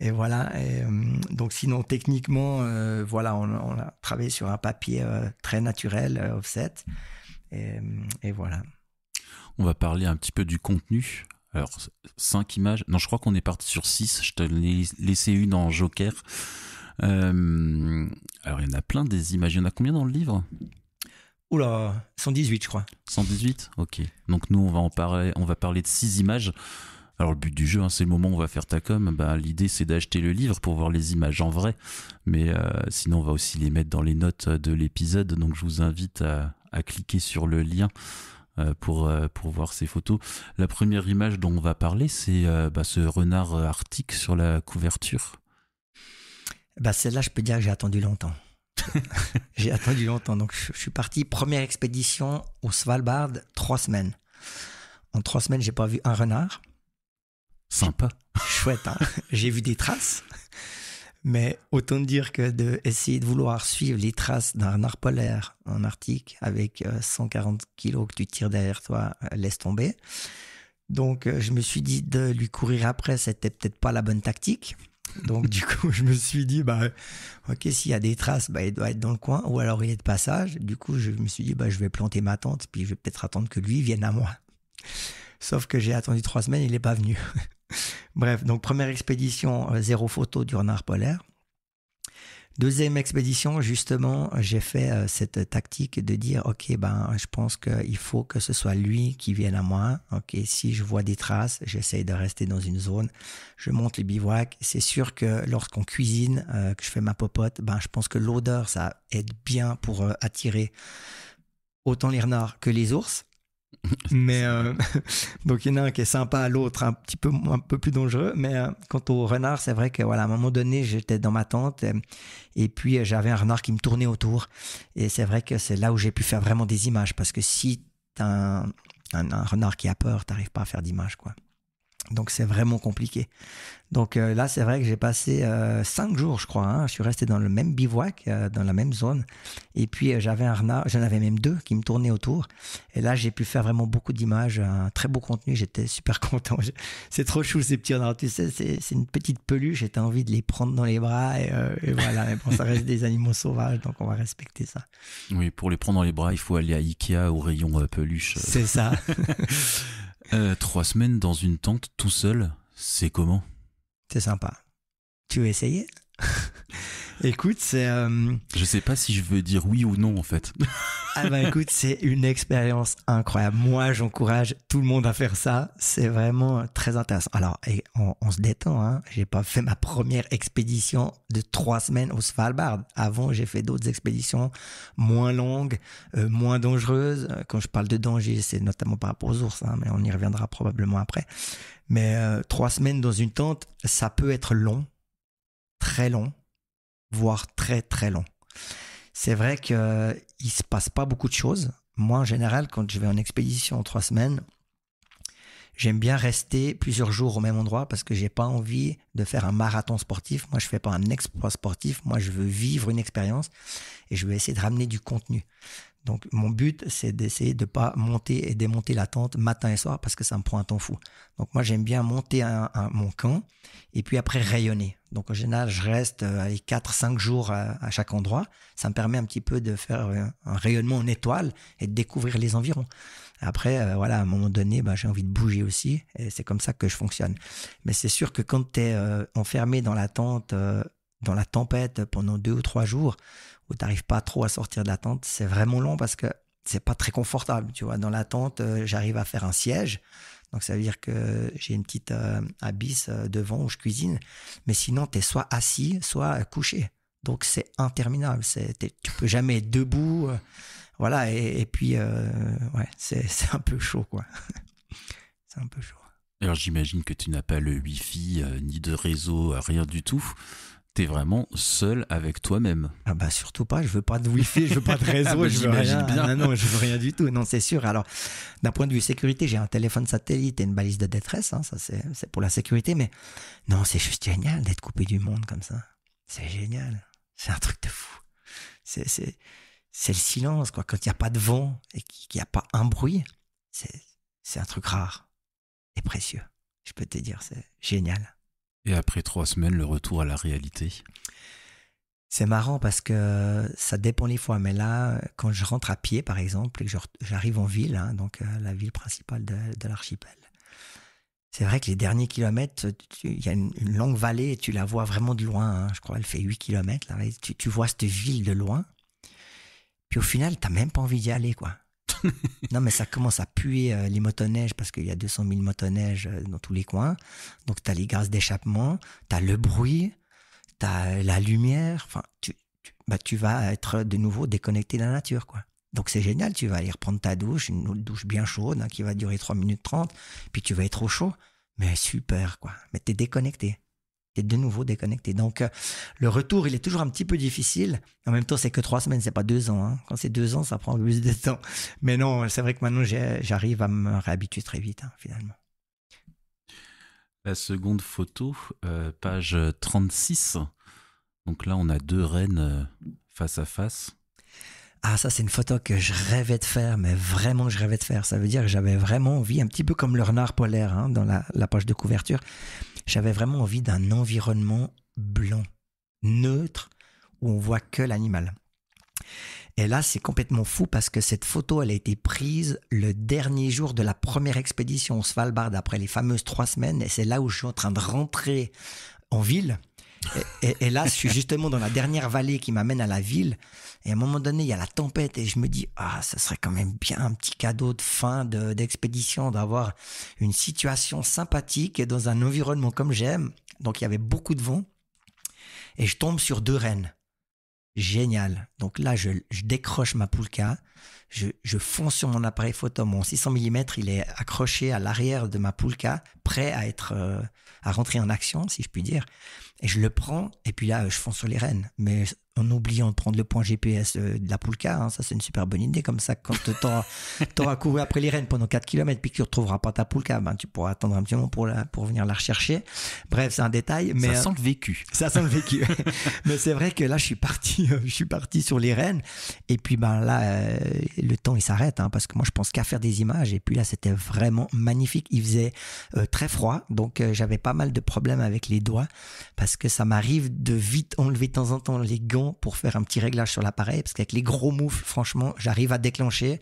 Et voilà. Donc, sinon, techniquement, voilà, on a travaillé sur un papier très naturel, offset. Et voilà. On va parler un petit peu du contenu. Alors, 5 images. Non, je crois qu'on est parti sur 6. Je te l'ai laissé une en Joker. Alors il y en a plein des images. Il y en a combien dans le livre ? Oula, 118 je crois. 118 ? Ok. Donc nous on va parler de 6 images. Alors le but du jeu, hein, c'est le moment où on va faire ta com. L'idée c'est d'acheter le livre pour voir les images en vrai. Mais sinon on va aussi les mettre dans les notes de l'épisode. Donc je vous invite à cliquer sur le lien pour voir ces photos. La première image dont on va parler, c'est ce renard arctique sur la couverture. Celle-là, je peux dire que j'ai attendu longtemps. J'ai attendu longtemps. Donc, je suis parti. Première expédition au Svalbard, 3 semaines. En 3 semaines, j'ai pas vu un renard. Sympa. Chouette, hein. J'ai vu des traces. Mais autant dire que d'essayer de vouloir suivre les traces d'un renard polaire en Arctique avec 140 kilos que tu tires derrière toi, laisse tomber. Donc, je me suis dit de lui courir après, c'était peut-être pas la bonne tactique. Donc du coup je me suis dit ok, s'il y a des traces, il doit être dans le coin ou alors il est de passage. Du coup je me suis dit je vais planter ma tente, puis je vais peut-être attendre que lui vienne à moi. Sauf que j'ai attendu 3 semaines, il n'est pas venu. Bref, donc première expédition, 0 photo du renard polaire. Deuxième expédition, justement, j'ai fait cette tactique de dire, ok, je pense qu'il faut que ce soit lui qui vienne à moi. Ok, si je vois des traces, j'essaye de rester dans une zone. Je monte les bivouacs. C'est sûr que lorsqu'on cuisine, que je fais ma popote, je pense que l'odeur, ça aide bien pour attirer autant les renards que les ours. Mais donc il y en a un qui est sympa, l'autre un peu plus dangereux. Mais quant au renard, c'est vrai que à un moment donné, j'étais dans ma tente et puis j'avais un renard qui me tournait autour. Et c'est vrai que c'est là où j'ai pu faire vraiment des images, parce que si t'as un renard qui a peur, t'arrives pas à faire d'images, quoi. Donc, c'est vraiment compliqué. Donc là, c'est vrai que j'ai passé 5 jours, je crois. Je suis resté dans le même bivouac, dans la même zone. Et puis, j'avais un renard, j'en avais même 2 qui me tournaient autour. Et là, j'ai pu faire vraiment beaucoup d'images, un très beau contenu. J'étais super content. C'est trop chou, ces petits renards. Tu sais, c'est une petite peluche. J'ai envie de les prendre dans les bras. Et voilà, mais bon, ça reste des animaux sauvages, donc on va respecter ça. Oui, pour les prendre dans les bras, il faut aller à Ikea au rayon peluche. C'est ça. 3 semaines dans une tente, tout seul, c'est comment ? C'est sympa. Tu veux essayer ? Écoute, c'est... Je sais pas si je veux dire oui ou non, en fait. Ah bah écoute, c'est une expérience incroyable. Moi, j'encourage tout le monde à faire ça. C'est vraiment très intéressant. Alors, on se détend, hein. J'ai pas fait ma première expédition de 3 semaines au Svalbard. Avant, j'ai fait d'autres expéditions moins longues, moins dangereuses. Quand je parle de danger, c'est notamment par rapport aux ours, hein, mais on y reviendra probablement après. Mais 3 semaines dans une tente, ça peut être long, très long, voire très très long. C'est vrai qu'il ne se passe pas beaucoup de choses. Moi, en général, quand je vais en expédition en 3 semaines, j'aime bien rester plusieurs jours au même endroit parce que je n'ai pas envie de faire un marathon sportif. Moi, je ne fais pas un exploit sportif. Moi, je veux vivre une expérience et je veux essayer de ramener du contenu. Donc, mon but, c'est d'essayer de ne pas monter et démonter la tente matin et soir parce que ça me prend un temps fou. Donc, moi, j'aime bien monter mon camp et puis après rayonner. Donc, en général, je reste 4-5 jours à chaque endroit. Ça me permet un petit peu de faire un rayonnement en étoile et de découvrir les environs. Après, voilà, à un moment donné, j'ai envie de bouger aussi et c'est comme ça que je fonctionne. Mais c'est sûr que quand tu es enfermé dans la tente, dans la tempête pendant 2 ou 3 jours, où tu n'arrives pas trop à sortir de la tente, c'est vraiment long parce que c'est pas très confortable. Tu vois, dans la tente, j'arrive à faire un siège. Donc, ça veut dire que j'ai une petite abysse devant où je cuisine. Mais sinon, tu es soit assis, soit couché. Donc, c'est interminable. Tu peux jamais être debout. Voilà. Et puis, ouais, c'est un peu chaud, quoi. C'est un peu chaud. Alors, j'imagine que tu n'as pas le Wi-Fi, ni de réseau, rien du tout. T'es vraiment seul avec toi-même. Ah bah surtout pas, je veux pas de wifi, je veux pas de réseau, je veux rien. Bien. Non, je veux rien du tout. Non, c'est sûr. Alors, d'un point de vue sécurité, j'ai un téléphone satellite et une balise de détresse, hein, ça c'est pour la sécurité, mais non, c'est juste génial d'être coupé du monde comme ça. C'est génial. C'est un truc de fou. C'est le silence, quoi. Quand il n'y a pas de vent et qu'il n'y a pas un bruit, c'est un truc rare et précieux. Je peux te dire, c'est génial. Et après 3 semaines, le retour à la réalité. C'est marrant parce que ça dépend les fois. Mais là, quand je rentre à pied, par exemple, et que j'arrive en ville, hein, donc la ville principale de l'archipel, c'est vrai que les derniers kilomètres, il y a une longue vallée et tu la vois vraiment de loin. Hein, je crois qu'elle fait 8 kilomètres. Là, tu vois cette ville de loin. Puis au final, tu n'as même pas envie d'y aller, quoi. Non, mais ça commence à puer les motoneiges parce qu'il y a 200 000 motoneiges dans tous les coins. Donc, tu as les gaz d'échappement, tu as le bruit, tu as la lumière. Enfin, tu vas être de nouveau déconnecté de la nature, quoi. Donc, c'est génial. Tu vas aller reprendre ta douche, une douche bien chaude hein, qui va durer 3 minutes 30. Puis, tu vas être au chaud. Mais super, quoi. Mais tu es déconnecté. Tu es de nouveau déconnecté. Donc, le retour, il est toujours un petit peu difficile. En même temps, c'est que 3 semaines, c'est pas 2 ans. Hein. Quand c'est 2 ans, ça prend plus de temps. Mais non, c'est vrai que maintenant, j'arrive à me réhabituer très vite, hein, finalement. La seconde photo, page 36. Donc là, on a 2 rennes face à face. Ah, ça, c'est une photo que je rêvais de faire, mais vraiment, je rêvais de faire. Ça veut dire que j'avais vraiment envie, un petit peu comme le renard polaire hein, dans la page de couverture, j'avais vraiment envie d'un environnement blanc, neutre, où on voit que l'animal. Et là, c'est complètement fou parce que cette photo, elle a été prise le dernier jour de la première expédition au Svalbard, après les fameuses 3 semaines. Et c'est là où je suis en train de rentrer en ville. Et là, je suis justement dans la dernière vallée qui m'amène à la ville. Et à un moment donné, il y a la tempête et je me dis, ça serait quand même bien un petit cadeau de fin d'expédition, d'avoir une situation sympathique et dans un environnement comme j'aime. Donc, il y avait beaucoup de vent et je tombe sur 2 rennes. Génial. Donc là, je décroche ma poulka, je fonce sur mon appareil photo. Mon 600 mm, il est accroché à l'arrière de ma poulka, prêt à rentrer en action, si je puis dire. Et je le prends, et puis là, je fonce sur les rennes. Mais en oubliant de prendre le point GPS de la Poulka. Hein. Ça, c'est une super bonne idée. Comme ça, quand t'auras couru après les rennes pendant 4 km puis que tu ne retrouveras pas ta Poulka, tu pourras attendre un petit moment pour venir la rechercher. Bref, c'est un détail. Mais, ça sent le vécu. Ça sent le vécu. Mais c'est vrai que là, je suis parti sur les rennes. Et puis, là, le temps, il s'arrête. Hein, parce que moi, je pense qu'à faire des images. Et puis là, c'était vraiment magnifique. Il faisait très froid. Donc, j'avais pas mal de problèmes avec les doigts. Parce que ça m'arrive de vite enlever de temps en temps les gants pour faire un petit réglage sur l'appareil. Parce qu'avec les gros moufles, franchement, j'arrive à déclencher.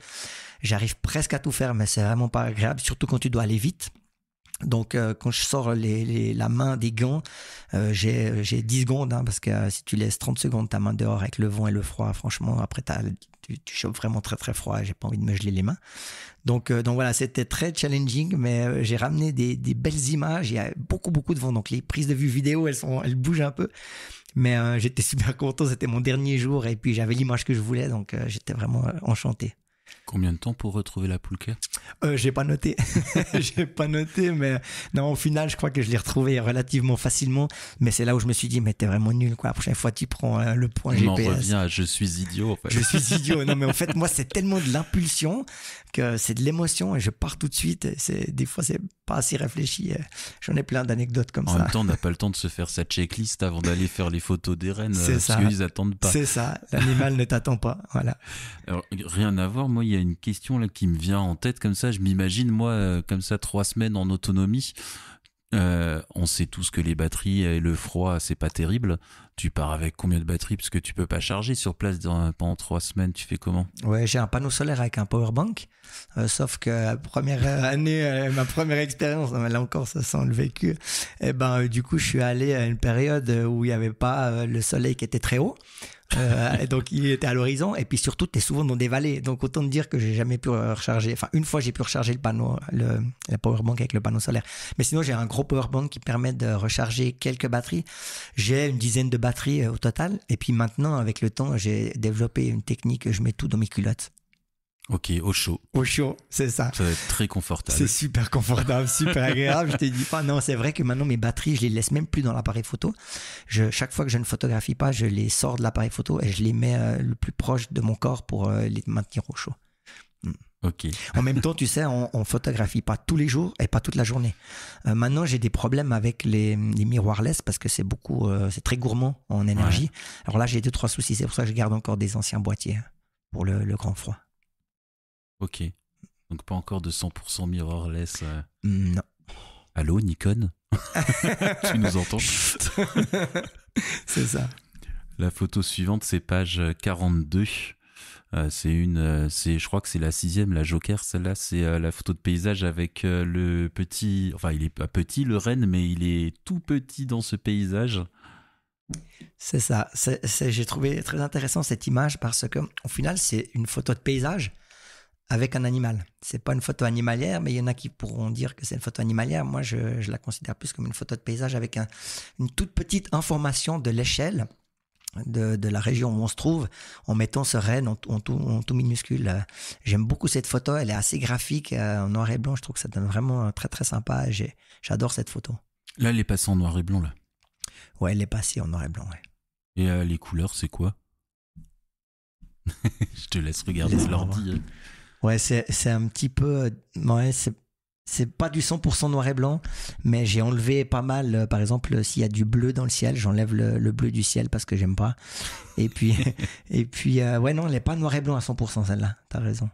J'arrive presque à tout faire, mais c'est vraiment pas agréable. Surtout quand tu dois aller vite. Donc, quand je sors la main des gants, j'ai 10 secondes, hein, parce que si tu laisses 30 secondes ta main dehors avec le vent et le froid, franchement, après, tu chopes vraiment très, très froid et j'ai pas envie de me geler les mains. Donc voilà, c'était très challenging, mais j'ai ramené des belles images. Il y a beaucoup, beaucoup de vent. Donc, les prises de vue vidéo, elles bougent un peu. Mais j'étais super content. C'était mon dernier jour et puis j'avais l'image que je voulais. Donc, j'étais vraiment enchanté. Combien de temps pour retrouver la Poulka ? J'ai pas noté. J'ai pas noté, mais non, au final, je crois que je l'ai retrouvé relativement facilement. Mais c'est là où je me suis dit, mais t'es vraiment nul, quoi. La prochaine fois, tu prends le point GPS. On en revient à je suis idiot, en fait. Je suis idiot. Non, mais en fait, moi, c'est tellement de l'impulsion que c'est de l'émotion et je pars tout de suite. Des fois, c'est pas assez réfléchi. J'en ai plein d'anecdotes comme ça. En même temps, on n'a pas le temps de se faire sa checklist avant d'aller faire les photos des rennes. C'est ça. Parce qu'ils attendent pas. C'est ça. L'animal ne t'attend pas. Voilà. Alors, rien à voir. Moi, il y a une question là qui me vient en tête comme ça. Je m'imagine, moi, comme ça, 3 semaines en autonomie. On sait tous que les batteries et le froid, c'est pas terrible. Tu pars avec combien de batteries? Parce que tu peux pas charger sur place pendant 3 semaines. Tu fais comment? Ouais, j'ai un panneau solaire avec un powerbank. Sauf que la première année, ma première expérience, là encore, ça sent le vécu. Et du coup, je suis allé à une période où il y avait pas le soleil qui était très haut. Donc il était à l'horizon et puis surtout tu es souvent dans des vallées, donc autant te dire que j'ai jamais pu recharger, enfin une fois j'ai pu recharger le panneau, la powerbank avec le panneau solaire, mais sinon j'ai un gros powerbank qui permet de recharger quelques batteries. J'ai une dizaine de batteries au total et puis maintenant avec le temps j'ai développé une technique, je mets tout dans mes culottes. Ok, au chaud. Au chaud, c'est ça. Ça va être très confortable. C'est super confortable, super agréable. Je te dis pas, non, c'est vrai que maintenant mes batteries, je les laisse même plus dans l'appareil photo. Chaque fois que je ne photographie pas, je les sors de l'appareil photo et je les mets le plus proche de mon corps pour les maintenir au chaud. Ok. En même temps, tu sais, on photographie pas tous les jours et pas toute la journée. Maintenant, j'ai des problèmes avec les mirrorless parce que c'est très gourmand en énergie. Ouais. Alors là, j'ai 2-3 soucis. C'est pour ça que je garde encore des anciens boîtiers pour le grand froid. Ok. Donc pas encore de 100% mirrorless. Non. Allô, Nikon? Tu nous entends? C'est ça. La photo suivante, c'est page 42. Je crois que c'est la 6e, la Joker. Celle-là, c'est la photo de paysage avec le petit... Enfin, il est pas petit, le renne, mais il est tout petit dans ce paysage. C'est ça. J'ai trouvé très intéressant cette image parce que, au final, c'est une photo de paysage avec un animal. C'est pas une photo animalière, mais il y en a qui pourront dire que c'est une photo animalière. Moi, je la considère plus comme une photo de paysage avec une toute petite information de l'échelle de la région où on se trouve, en mettant ce renne en tout minuscule. J'aime beaucoup cette photo. Elle est assez graphique, en noir et blanc. Je trouve que ça donne vraiment très, très sympa. J'adore cette photo. Là, elle est passée en noir et blanc, là. Ouais, elle est passée en noir et blanc, ouais. Et les couleurs, c'est quoi? Je te laisse regarder l'ordi. Ouais, c'est un petit peu... Ouais, c'est pas du 100% noir et blanc, mais j'ai enlevé pas mal. Par exemple, s'il y a du bleu dans le ciel, j'enlève le bleu du ciel parce que j'aime pas. Et puis, ouais, non, elle est pas noir et blanc à 100% celle-là. T'as raison.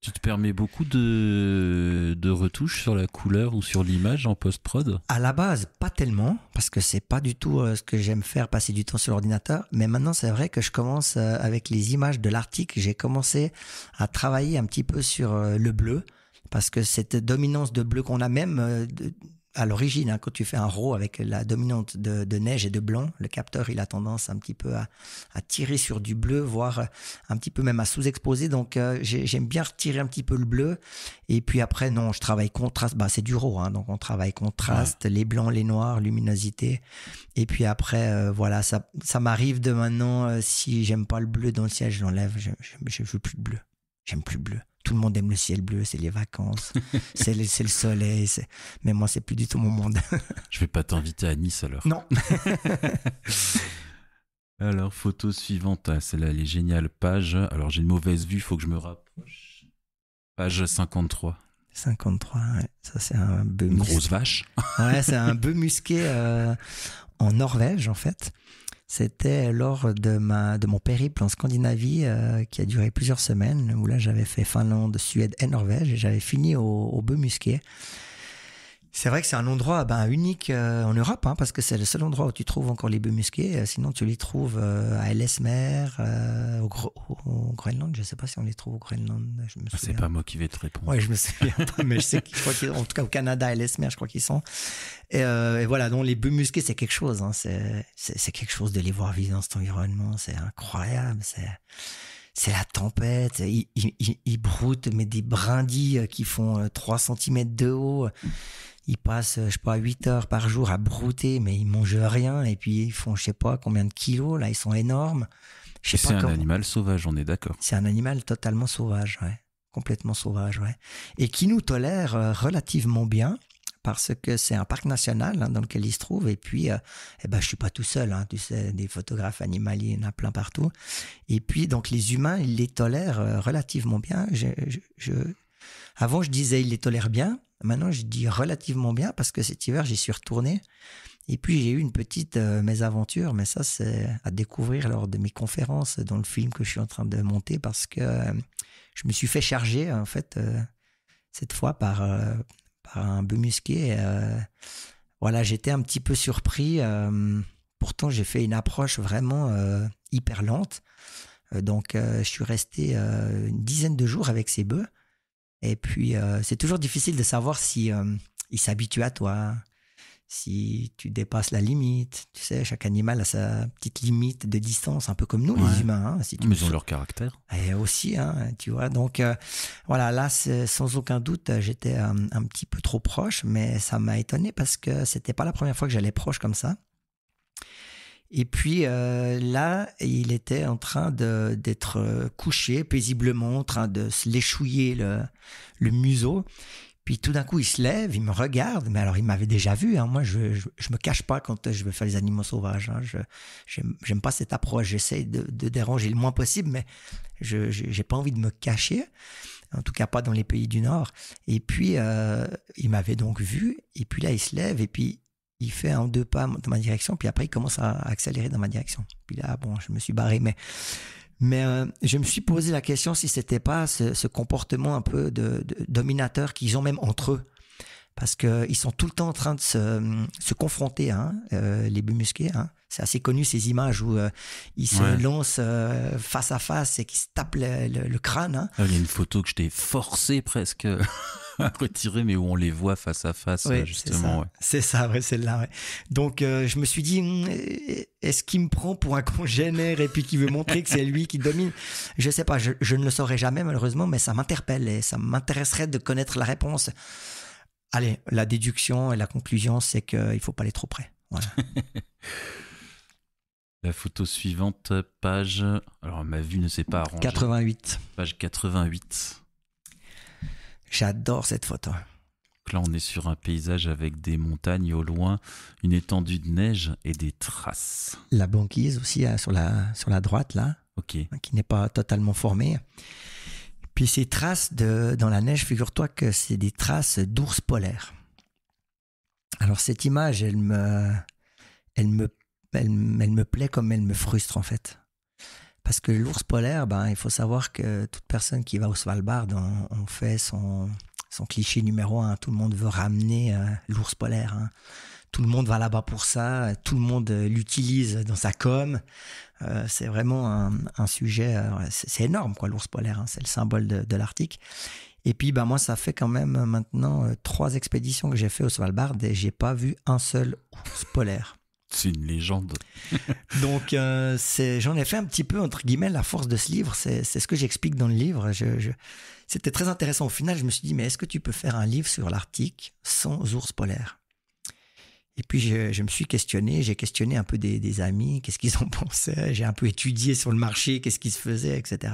Tu te permets beaucoup de retouches sur la couleur ou sur l'image en post-prod? À la base, pas tellement, parce que c'est pas du tout ce que j'aime faire, passer du temps sur l'ordinateur. Mais maintenant, c'est vrai que je commence avec les images de l'Arctique. J'ai commencé à travailler un petit peu sur le bleu, parce que cette dominance de bleu qu'on a même à l'origine, hein, quand tu fais un RAW avec la dominante de neige et de blanc, le capteur il a tendance un petit peu à tirer sur du bleu, voire un petit peu même à sous-exposer. Donc j'aime bien retirer un petit peu le bleu. Et puis après, non, je travaille contraste. C'est du RAW, hein, donc on travaille contraste, les blancs, les noirs, luminosité. Et puis après, voilà, ça m'arrive de maintenant, si j'aime pas le bleu dans le ciel, je l'enlève. Je veux plus de bleu. J'aime plus le bleu. Tout le monde aime le ciel bleu, c'est les vacances, c'est le soleil. Mais moi, c'est plus du tout mon monde. Je vais pas t'inviter à Nice alors. Non. Alors, photo suivante, celle-là, elle est géniale. Page, alors j'ai une mauvaise vue, il faut que je me rapproche. Page 53. 53, ouais. Ça, c'est un bœuf Une musqué. grosse vache. Ouais, c'est un bœuf musqué en Norvège, en fait. C'était lors de mon périple en Scandinavie qui a duré plusieurs semaines, où là, j'avais fait Finlande, Suède et Norvège, et j'avais fini au bœuf musqué. C'est vrai que c'est un endroit unique en Europe, parce que c'est le seul endroit où tu trouves encore les bœufs musqués. Sinon, tu les trouves à Ellesmer, au Groenland. Je ne sais pas si on les trouve au Groenland. Je me souviens. C'est pas moi qui vais te répondre. Oui, je me souviens pas, mais je crois qu'en tout cas au Canada, à Ellesmer, je crois qu'ils sont. Et voilà, donc les bœufs musqués, c'est quelque chose. C'est quelque chose de les voir vivre dans cet environnement. C'est incroyable. C'est la tempête. Ils broutent, mais des brindilles qui font 3 cm de haut. Ils passent, 8 heures par jour à brouter, mais ils mangent rien. Et puis, ils font, je sais pas combien de kilos. Là, ils sont énormes. C'est un animal sauvage, on est d'accord. C'est un animal totalement sauvage, ouais. Complètement sauvage, ouais. Et qui nous tolère relativement bien, parce que c'est un parc national dans lequel il se trouve. Et puis, je suis pas tout seul. Tu sais, des photographes animaliers, il y en a plein partout. Et puis, donc, les humains, ils les tolèrent relativement bien. Avant, je disais ils les tolèrent bien. Maintenant, je dis relativement bien parce que cet hiver, j'y suis retourné. Et puis, j'ai eu une petite mésaventure, mais ça, c'est à découvrir lors de mes conférences dans le film que je suis en train de monter parce que je me suis fait charger, en fait, cette fois par un bœuf musqué. Voilà, j'étais un petit peu surpris. Pourtant, j'ai fait une approche vraiment hyper lente. Donc, je suis resté une dizaine de jours avec ces bœufs. Et puis, c'est toujours difficile de savoir si ils s'habituent à toi, si tu dépasses la limite. Tu sais, chaque animal a sa petite limite de distance, un peu comme nous, les humains. Si mais ils ont leur caractère. Et aussi, tu vois. Donc, voilà, là, sans aucun doute, j'étais un petit peu trop proche, mais ça m'a étonné parce que c'était pas la première fois que j'allais proche comme ça. Et puis là, il était en train d'être couché paisiblement, en train de se léchouiller le museau. Puis tout d'un coup, il se lève, il me regarde. Mais alors, il m'avait déjà vu. Moi, je me cache pas quand je veux faire les animaux sauvages. J'aime pas cette approche. J'essaie de déranger le moins possible, mais j'ai pas envie de me cacher. En tout cas, pas dans les pays du Nord. Et puis, il m'avait donc vu. Et puis là, il se lève et puis il fait 1 ou 2 pas dans ma direction, puis après il commence à accélérer dans ma direction. Puis là, bon, je me suis barré, mais je me suis posé la question si c'était pas ce comportement un peu de dominateur qu'ils ont même entre eux, parce qu'ils sont tout le temps en train de se confronter, les bœufs musqués. C'est assez connu ces images où ils se lancent face à face et qu'ils se tapent le crâne. Il y a une photo que je t'ai forcé presque à retirer, mais où on les voit face à face, justement. C'est ça, celle-là. Ouais. Donc, je me suis dit, est-ce qu'il me prend pour un congénère et puis qu'il veut montrer que c'est lui qui domine? Je sais pas, je ne le saurai jamais, malheureusement, mais ça m'interpelle et ça m'intéresserait de connaître la réponse. Allez, la déduction et la conclusion, c'est qu'il ne faut pas aller trop près. Voilà. La photo suivante, page... Alors, ma vue ne s'est pas arrangée. 88. Page 88. J'adore cette photo. Donc là, on est sur un paysage avec des montagnes au loin, une étendue de neige et des traces. La banquise aussi sur la droite, là, qui n'est pas totalement formée. Puis ces traces dans la neige, figure-toi que c'est des traces d'ours polaires. Alors cette image, elle me plaît comme elle me frustre en fait. Parce que l'ours polaire, il faut savoir que toute personne qui va au Svalbard, on fait son cliché numéro 1. Tout le monde veut ramener l'ours polaire. Tout le monde va là-bas pour ça. Tout le monde l'utilise dans sa com. C'est vraiment un sujet... c'est énorme, quoi, l'ours polaire. C'est le symbole de l'Arctique. Et puis, moi, ça fait quand même maintenant 3 expéditions que j'ai fait au Svalbard et j'ai pas vu un seul ours polaire. C'est une légende. Donc, j'en ai fait un petit peu, entre guillemets, la force de ce livre. C'est ce que j'explique dans le livre. C'était très intéressant. Au final, je me suis dit, mais est-ce que tu peux faire un livre sur l'Arctique sans ours polaire? Et puis, je me suis questionné. J'ai questionné un peu des amis. Qu'est-ce qu'ils en pensaient? J'ai un peu étudié sur le marché, qu'est-ce qui se faisait, etc.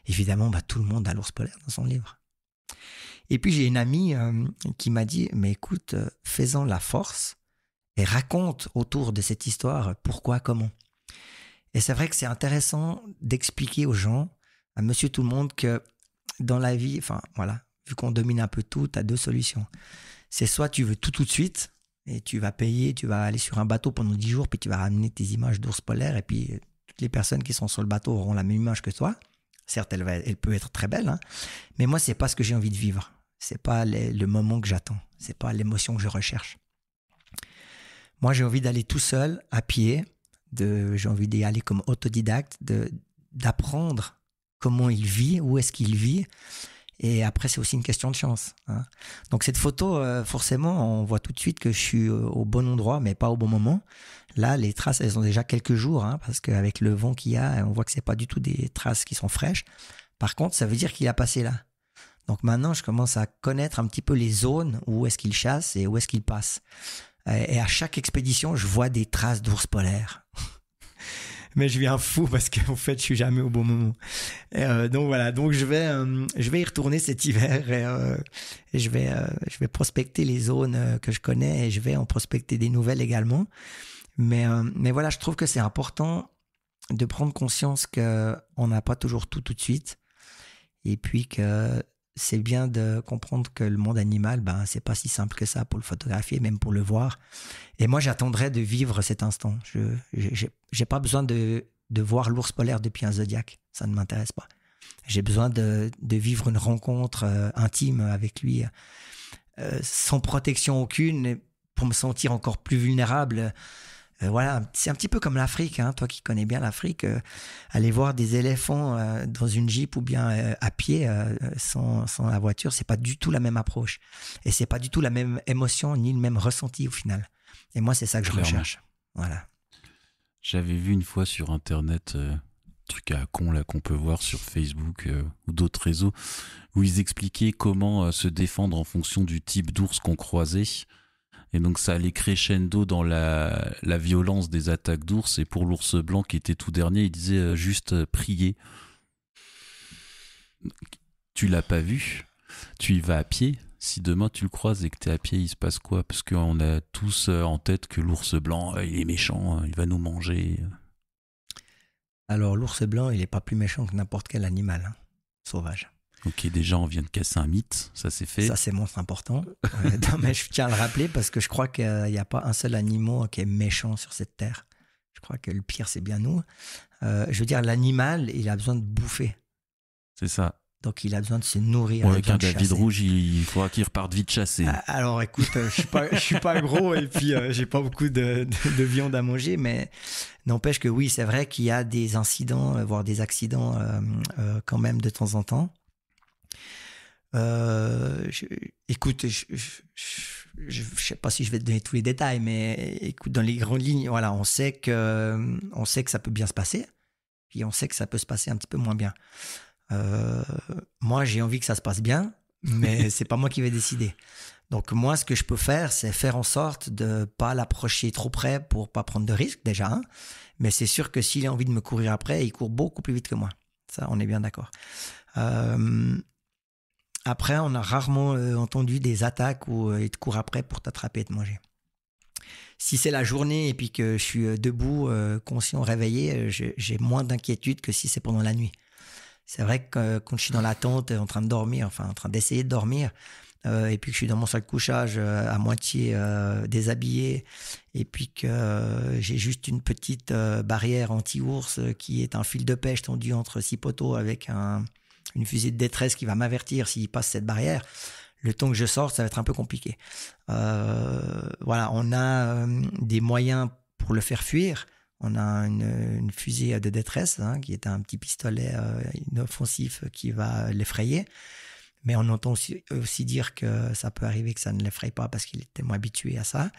Évidemment, tout le monde a l'ours polaire dans son livre. Et puis, j'ai une amie qui m'a dit, mais écoute, fais-en la force et raconte autour de cette histoire pourquoi, comment. Et c'est vrai que c'est intéressant d'expliquer aux gens, à monsieur tout le monde, que dans la vie, enfin voilà, vu qu'on domine un peu tout, tu as 2 solutions. C'est soit tu veux tout de suite, et tu vas payer, tu vas aller sur un bateau pendant 10 jours, puis tu vas ramener tes images d'ours polaires, et puis toutes les personnes qui sont sur le bateau auront la même image que toi. Certes, elle peut être très belle, hein, mais moi, c'est pas ce que j'ai envie de vivre. C'est pas le moment que j'attends. C'est pas l'émotion que je recherche. Moi, j'ai envie d'aller tout seul, à pied. J'ai envie d'y aller comme autodidacte, d'apprendre comment il vit, où est-ce qu'il vit. Et après, c'est aussi une question de chance. Hein. Donc, cette photo, forcément, on voit tout de suite que je suis au bon endroit, mais pas au bon moment. Là, les traces, elles ont déjà quelques jours, hein, parce qu'avec le vent qu'il y a, on voit que c'est pas du tout des traces qui sont fraîches. Par contre, ça veut dire qu'il a passé là. Donc maintenant, je commence à connaître un petit peu les zones où est-ce qu'il chasse et où est-ce qu'il passe. Et à chaque expédition, je vois des traces d'ours polaires. Mais je viens fou parce qu'en fait, je suis jamais au bon moment. Donc voilà, donc je vais y retourner cet hiver et je vais prospecter les zones que je connais et je vais en prospecter des nouvelles également. Mais voilà, je trouve que c'est important de prendre conscience qu'on n'a pas toujours tout de suite et puis que c'est bien de comprendre que le monde animal, c'est pas si simple que ça pour le photographier, même pour le voir. Et moi, j'attendrai de vivre cet instant. J'ai pas besoin de voir l'ours polaire depuis un Zodiac. Ça ne m'intéresse pas. J'ai besoin de vivre une rencontre intime avec lui, sans protection aucune, pour me sentir encore plus vulnérable. Voilà, c'est un petit peu comme l'Afrique, hein, toi qui connais bien l'Afrique, aller voir des éléphants dans une Jeep ou bien à pied sans la voiture, c'est pas du tout la même approche et c'est pas du tout la même émotion ni le même ressenti au final. Et moi, c'est ça que je recherche. Voilà. J'avais vu une fois sur internet truc à con là qu'on peut voir sur Facebook ou d'autres réseaux où ils expliquaient comment se défendre en fonction du type d'ours qu'on croisait. Et donc ça allait crescendo dans la violence des attaques d'ours. Et pour l'ours blanc qui était tout dernier, il disait juste prier. Tu l'as pas vu, tu y vas à pied. Si demain tu le croises et que tu es à pied, il se passe quoi? Parce qu'on a tous en tête que l'ours blanc, il est méchant, il va nous manger. Alors l'ours blanc, il n'est pas plus méchant que n'importe quel animal sauvage. Ok, déjà on vient de casser un mythe, ça c'est fait. Ça c'est important. Non, mais je tiens à le rappeler parce que je crois qu'il n'y a pas un seul animal qui est méchant sur cette terre. Je crois que le pire c'est bien nous. Je veux dire, l'animal, il a besoin de bouffer. C'est ça. Donc il a besoin de se nourrir. Avec un David rouge, il faudra qu'il reparte vite chasser. Alors écoute, je suis pas gros et puis j'ai pas beaucoup de viande à manger, mais n'empêche que oui, c'est vrai qu'il y a des incidents, voire des accidents quand même de temps en temps. Écoute, je sais pas si je vais te donner tous les détails, mais écoute, dans les grandes lignes, voilà, on sait que ça peut bien se passer, puis on sait que ça peut se passer un petit peu moins bien. Moi, j'ai envie que ça se passe bien, mais c'est pas moi qui vais décider. Donc moi, ce que je peux faire, c'est faire en sorte de pas l'approcher trop près pour pas prendre de risques déjà. Hein. Mais c'est sûr que s'il a envie de me courir après, il court beaucoup plus vite que moi. Ça, on est bien d'accord. Après, on a rarement entendu des attaques où il te court après pour t'attraper et te manger. Si c'est la journée et puis que je suis debout, conscient, réveillé, j'ai moins d'inquiétude que si c'est pendant la nuit. C'est vrai que quand je suis dans la tente, en train de dormir, enfin en train d'essayer de dormir, et puis que je suis dans mon sac de couchage à moitié déshabillé, et puis que j'ai juste une petite barrière anti-ours qui est un fil de pêche tendu entre 6 poteaux avec une fusée de détresse qui va m'avertir s'il passe cette barrière. Le temps que je sorte, ça va être un peu compliqué. Voilà, on a des moyens pour le faire fuir. On a une fusée de détresse qui est un petit pistolet inoffensif qui va l'effrayer. Mais on entend aussi dire que ça peut arriver que ça ne l'effraie pas parce qu'il est tellement habitué à ça.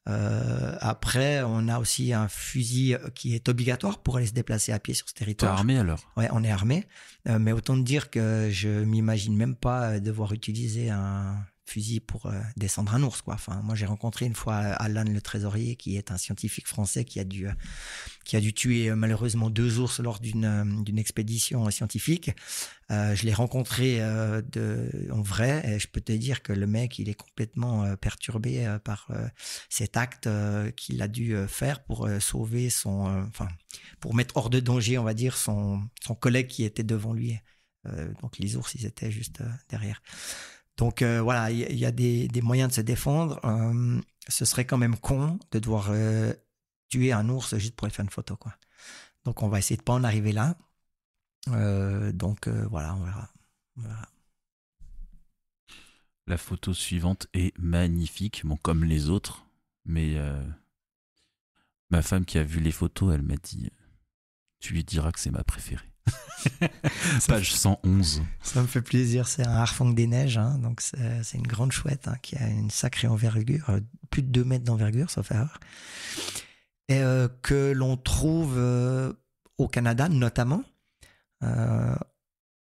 Après, on a aussi un fusil qui est obligatoire pour aller se déplacer à pied sur ce territoire. T'es armé alors? Ouais, on est armé. Mais autant te dire que je m'imagine même pas devoir utiliser un fusil pour descendre un ours, quoi. Enfin, moi, j'ai rencontré une fois Alan le trésorier, qui est un scientifique français qui a dû tuer malheureusement 2 ours lors d'une expédition scientifique. Je l'ai rencontré en vrai, et je peux te dire que le mec, il est complètement perturbé par cet acte qu'il a dû faire pour sauver pour mettre hors de danger, on va dire, son collègue qui était devant lui. Donc les ours, ils étaient juste derrière. Donc voilà, il y a des moyens de se défendre. Ce serait quand même con de devoir tuer un ours juste pour aller faire une photo, quoi. Donc on va essayer de pas en arriver là. Voilà, on verra. La photo suivante est magnifique, bon, comme les autres, mais ma femme qui a vu les photos, elle m'a dit « Tu lui diras que c'est ma préférée ». Page 111. Ça me fait plaisir, c'est un harfang des neiges, hein, donc c'est une grande chouette, hein, qui a une sacrée envergure, plus de 2 mètres d'envergure, sauf erreur, et que l'on trouve au Canada notamment.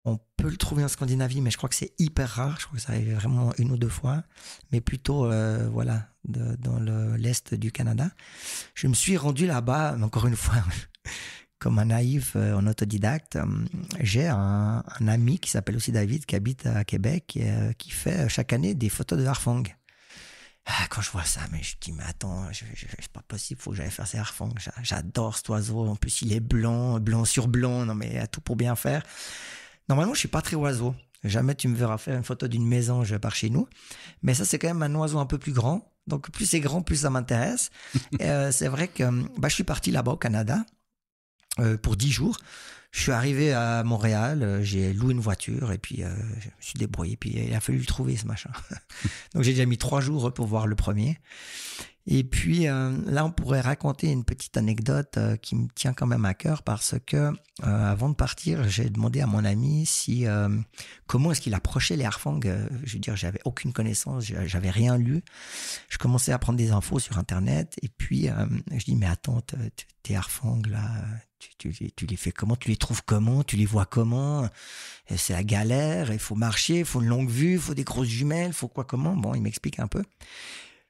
On peut le trouver en Scandinavie, mais je crois que c'est hyper rare. Je crois que ça arrive vraiment 1 ou 2 fois, mais plutôt dans l'est du Canada. Je me suis rendu là-bas, encore une fois, comme un naïf en autodidacte. J'ai un ami qui s'appelle aussi David, qui habite à Québec, et qui fait chaque année des photos de harfang. Quand je vois ça, mais je dis, mais attends, c'est pas possible, faut que j'aille faire ces harfangs. J'adore cet oiseau. En plus, il est blanc sur blanc. Non, mais il y a tout pour bien faire. Normalement, je suis pas très oiseau. Jamais tu me verras faire une photo d'une mésange par chez nous. Mais ça, c'est quand même un oiseau un peu plus grand. Donc, plus c'est grand, plus ça m'intéresse. C'est vrai que je suis parti là-bas au Canada pour 10 jours. Je suis arrivé à Montréal, j'ai loué une voiture et puis je me suis débrouillé. Puis il a fallu le trouver, ce machin. Donc j'ai déjà mis 3 jours pour voir le premier. Et puis là, on pourrait raconter une petite anecdote qui me tient quand même à cœur parce que avant de partir, j'ai demandé à mon ami comment est-ce qu'il approchait les harfangs. Je veux dire, j'avais aucune connaissance, j'avais rien lu. Je commençais à prendre des infos sur Internet et puis je dis, mais attends, tes harfangs là, tu les fais comment? Tu les trouves comment? Tu les vois comment? Et c'est la galère, il faut marcher, il faut une longue vue, il faut des grosses jumelles, il faut quoi, comment? Bon, il m'explique un peu.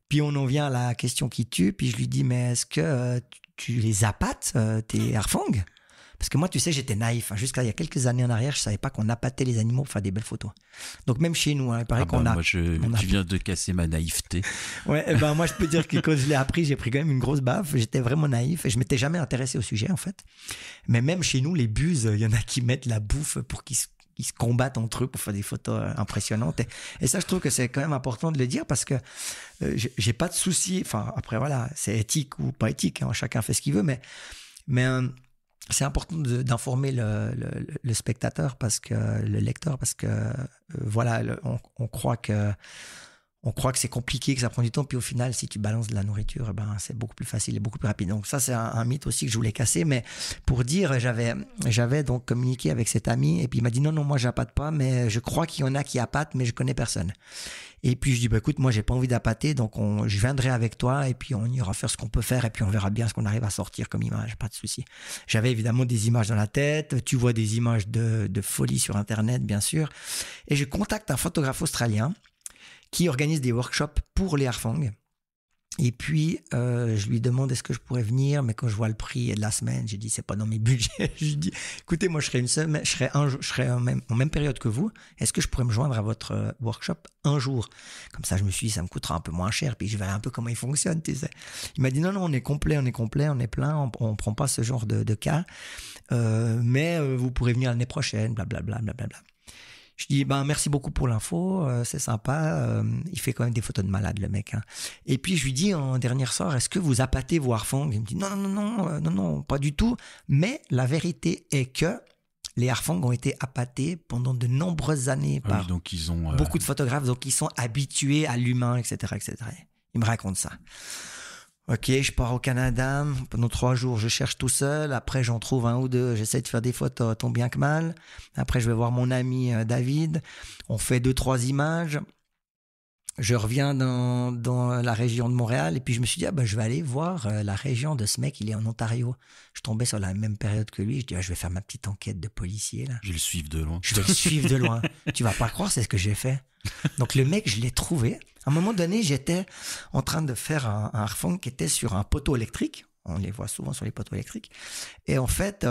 Puis on en vient à la question qui tue, puis je lui dis, mais est-ce que tu les appâtes, tes harfangs? Parce que moi, tu sais, j'étais naïf. Hein. Jusqu'à il y a quelques années en arrière, je savais pas qu'on appâtait les animaux pour faire des belles photos. Donc même chez nous, hein, il paraît qu'on a... Moi, tu viens de casser ma naïveté. Ouais, moi, je peux dire que quand je l'ai appris, j'ai pris quand même une grosse baffe. J'étais vraiment naïf et je m'étais jamais intéressé au sujet, en fait. Mais même chez nous, les buses, il y en a qui mettent la bouffe pour qu'ils se combattent entre eux pour faire des photos impressionnantes. Et ça, je trouve que c'est quand même important de le dire parce que j'ai pas de souci. Enfin, après, voilà, c'est éthique ou pas éthique. Hein, chacun fait ce qu'il veut, mais c'est important d'informer le spectateur, le lecteur, parce que voilà, on croit que c'est compliqué, que ça prend du temps, puis au final, si tu balances de la nourriture, c'est beaucoup plus facile et beaucoup plus rapide. Donc ça, c'est un mythe aussi que je voulais casser, mais pour dire, j'avais donc communiqué avec cet ami, et puis il m'a dit non, moi j'appâte pas, mais je crois qu'il y en a qui appâtent, mais je connais personne. Et puis je dis, écoute, moi j'ai pas envie d'appâter, donc je viendrai avec toi, et puis on ira faire ce qu'on peut faire, et puis on verra bien ce qu'on arrive à sortir comme image, pas de souci. J'avais évidemment des images dans la tête, tu vois des images de folie sur Internet, bien sûr, et je contacte un photographe australien qui organise des workshops pour les harfangs. Et puis, je lui demande est-ce que je pourrais venir, mais quand je vois le prix de la semaine, j'ai dit c'est pas dans mes budgets. Je lui dis écoutez, moi je serai une semaine, je serai en même période que vous. Est-ce que je pourrais me joindre à votre workshop un jour? Comme ça, je me suis dit ça me coûtera un peu moins cher, puis je verrai un peu comment il fonctionne, tu sais. Il m'a dit non, on est complet, on est plein, on prend pas ce genre de cas, mais vous pourrez venir l'année prochaine, blablabla, blablabla. Je dis, merci beaucoup pour l'info, c'est sympa. Il fait quand même des photos de malade, le mec. Hein. Et puis, je lui dis en dernier sort, est-ce que vous appâtez vos harfangs? Il me dit, non, pas du tout. Mais la vérité est que les harfangs ont été appâtés pendant de nombreuses années par donc ils ont, beaucoup de photographes. Donc, ils sont habitués à l'humain, etc., etc. Il me raconte ça. Ok, je pars au Canada, pendant 3 jours, je cherche tout seul, après j'en trouve 1 ou 2, j'essaie de faire des photos tant bien que mal, après je vais voir mon ami David, on fait 2-3 images, je reviens dans la région de Montréal et puis je me suis dit, je vais aller voir la région de ce mec, il est en Ontario. Je tombais sur la même période que lui, je dis, je vais faire ma petite enquête de policier là. Je vais le suivre de loin. Je vais le suivre de loin. Tu vas pas croire, c'est ce que j'ai fait. Donc le mec, je l'ai trouvé. À un moment donné, j'étais en train de faire un harfang qui était sur un poteau électrique. On les voit souvent sur les poteaux électriques. Et en fait,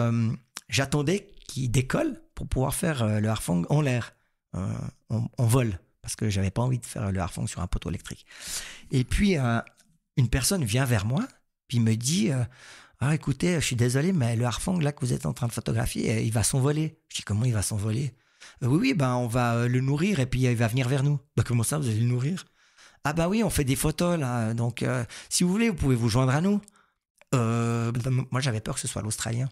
j'attendais qu'il décolle pour pouvoir faire le harfang en l'air, en vol, parce que j'avais pas envie de faire le harfang sur un poteau électrique. Et puis, une personne vient vers moi, puis me dit écoutez, je suis désolé, mais le harfang là que vous êtes en train de photographier, il va s'envoler. Je dis, comment il va s'envoler? Oui, on va le nourrir et puis il va venir vers nous. Comment ça, vous allez le nourrir? Oui, on fait des photos là, donc si vous voulez, vous pouvez vous joindre à nous. Moi, j'avais peur que ce soit l'Australien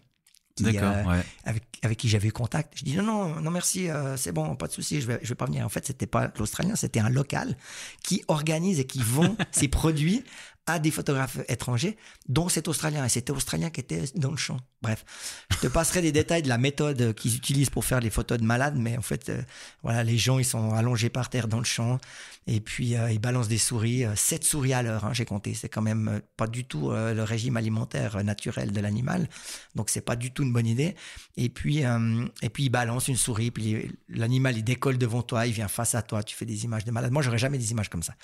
avec qui j'avais eu contact. Je dis non, merci, c'est bon, pas de souci, je vais pas venir. En fait, c'était pas l'Australien, c'était un local qui organise et qui vend ses produits à des photographes étrangers, dont cet Australien. Et c'était Australien qui était dans le champ. Bref, je te passerai des détails de la méthode qu'ils utilisent pour faire les photos de malades, mais en fait, les gens, ils sont allongés par terre dans le champ, et puis ils balancent des souris, 7 souris à l'heure, j'ai compté. C'est quand même pas du tout le régime alimentaire naturel de l'animal, donc c'est pas du tout une bonne idée. Et puis ils balancent une souris, puis l'animal, il décolle devant toi, il vient face à toi, tu fais des images de malade. Moi, j'aurais jamais des images comme ça.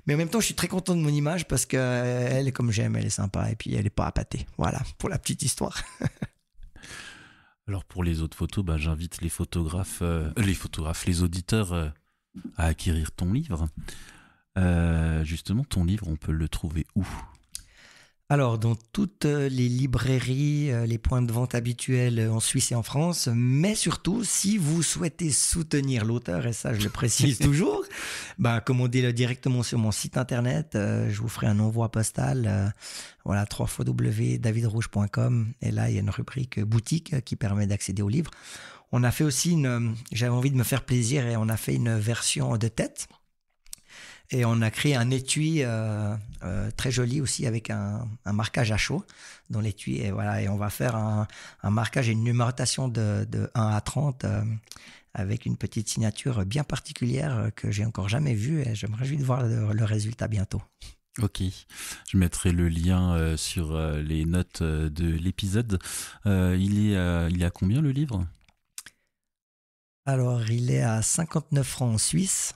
Mais en même temps, je suis très content de mon image parce que elle est comme j'aime, elle est sympa, et puis elle est pas appâtée. Voilà, pour la petite histoire. Alors pour les autres photos, j'invite les auditeurs à acquérir ton livre. Justement, ton livre, on peut le trouver où ? Alors, dans toutes les librairies, les points de vente habituels en Suisse et en France, mais surtout, si vous souhaitez soutenir l'auteur, et ça je le précise toujours, commandez-le directement sur mon site internet, je vous ferai un envoi postal, www.davidrouge.com, et là il y a une rubrique boutique qui permet d'accéder au livre. On a fait aussi j'avais envie de me faire plaisir et on a fait une version de tête. Et on a créé un étui très joli aussi avec un marquage à chaud dans l'étui. Et on va faire un marquage et une numérotation de 1 à 30 avec une petite signature bien particulière que j'ai encore jamais vue. Et je me réjouis de voir le résultat bientôt. Ok, je mettrai le lien sur les notes de l'épisode. Il est à combien le livre ? Alors, il est à 59 francs en Suisse.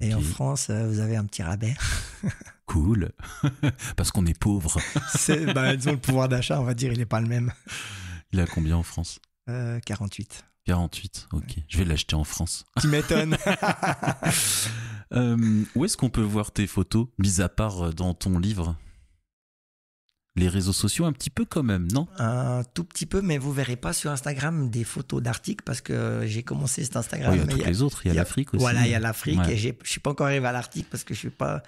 Et en France, vous avez un petit rabais. Cool, parce qu'on est pauvres. Disons, le pouvoir d'achat, on va dire, il n'est pas le même. Il est à combien en France ? 48. 48, ok. Ouais. Je vais l'acheter en France. Tu m'étonnes. Où est-ce qu'on peut voir tes photos, mis à part dans ton livre ? Les réseaux sociaux un petit peu quand même, non ? Un tout petit peu, mais vous verrez pas sur Instagram des photos d'articles parce que j'ai commencé cet Instagram. Il y a toutes les autres, il y a l'Afrique aussi. Voilà, il y a l'Afrique et je suis pas encore arrivé à l'article parce que je suis pas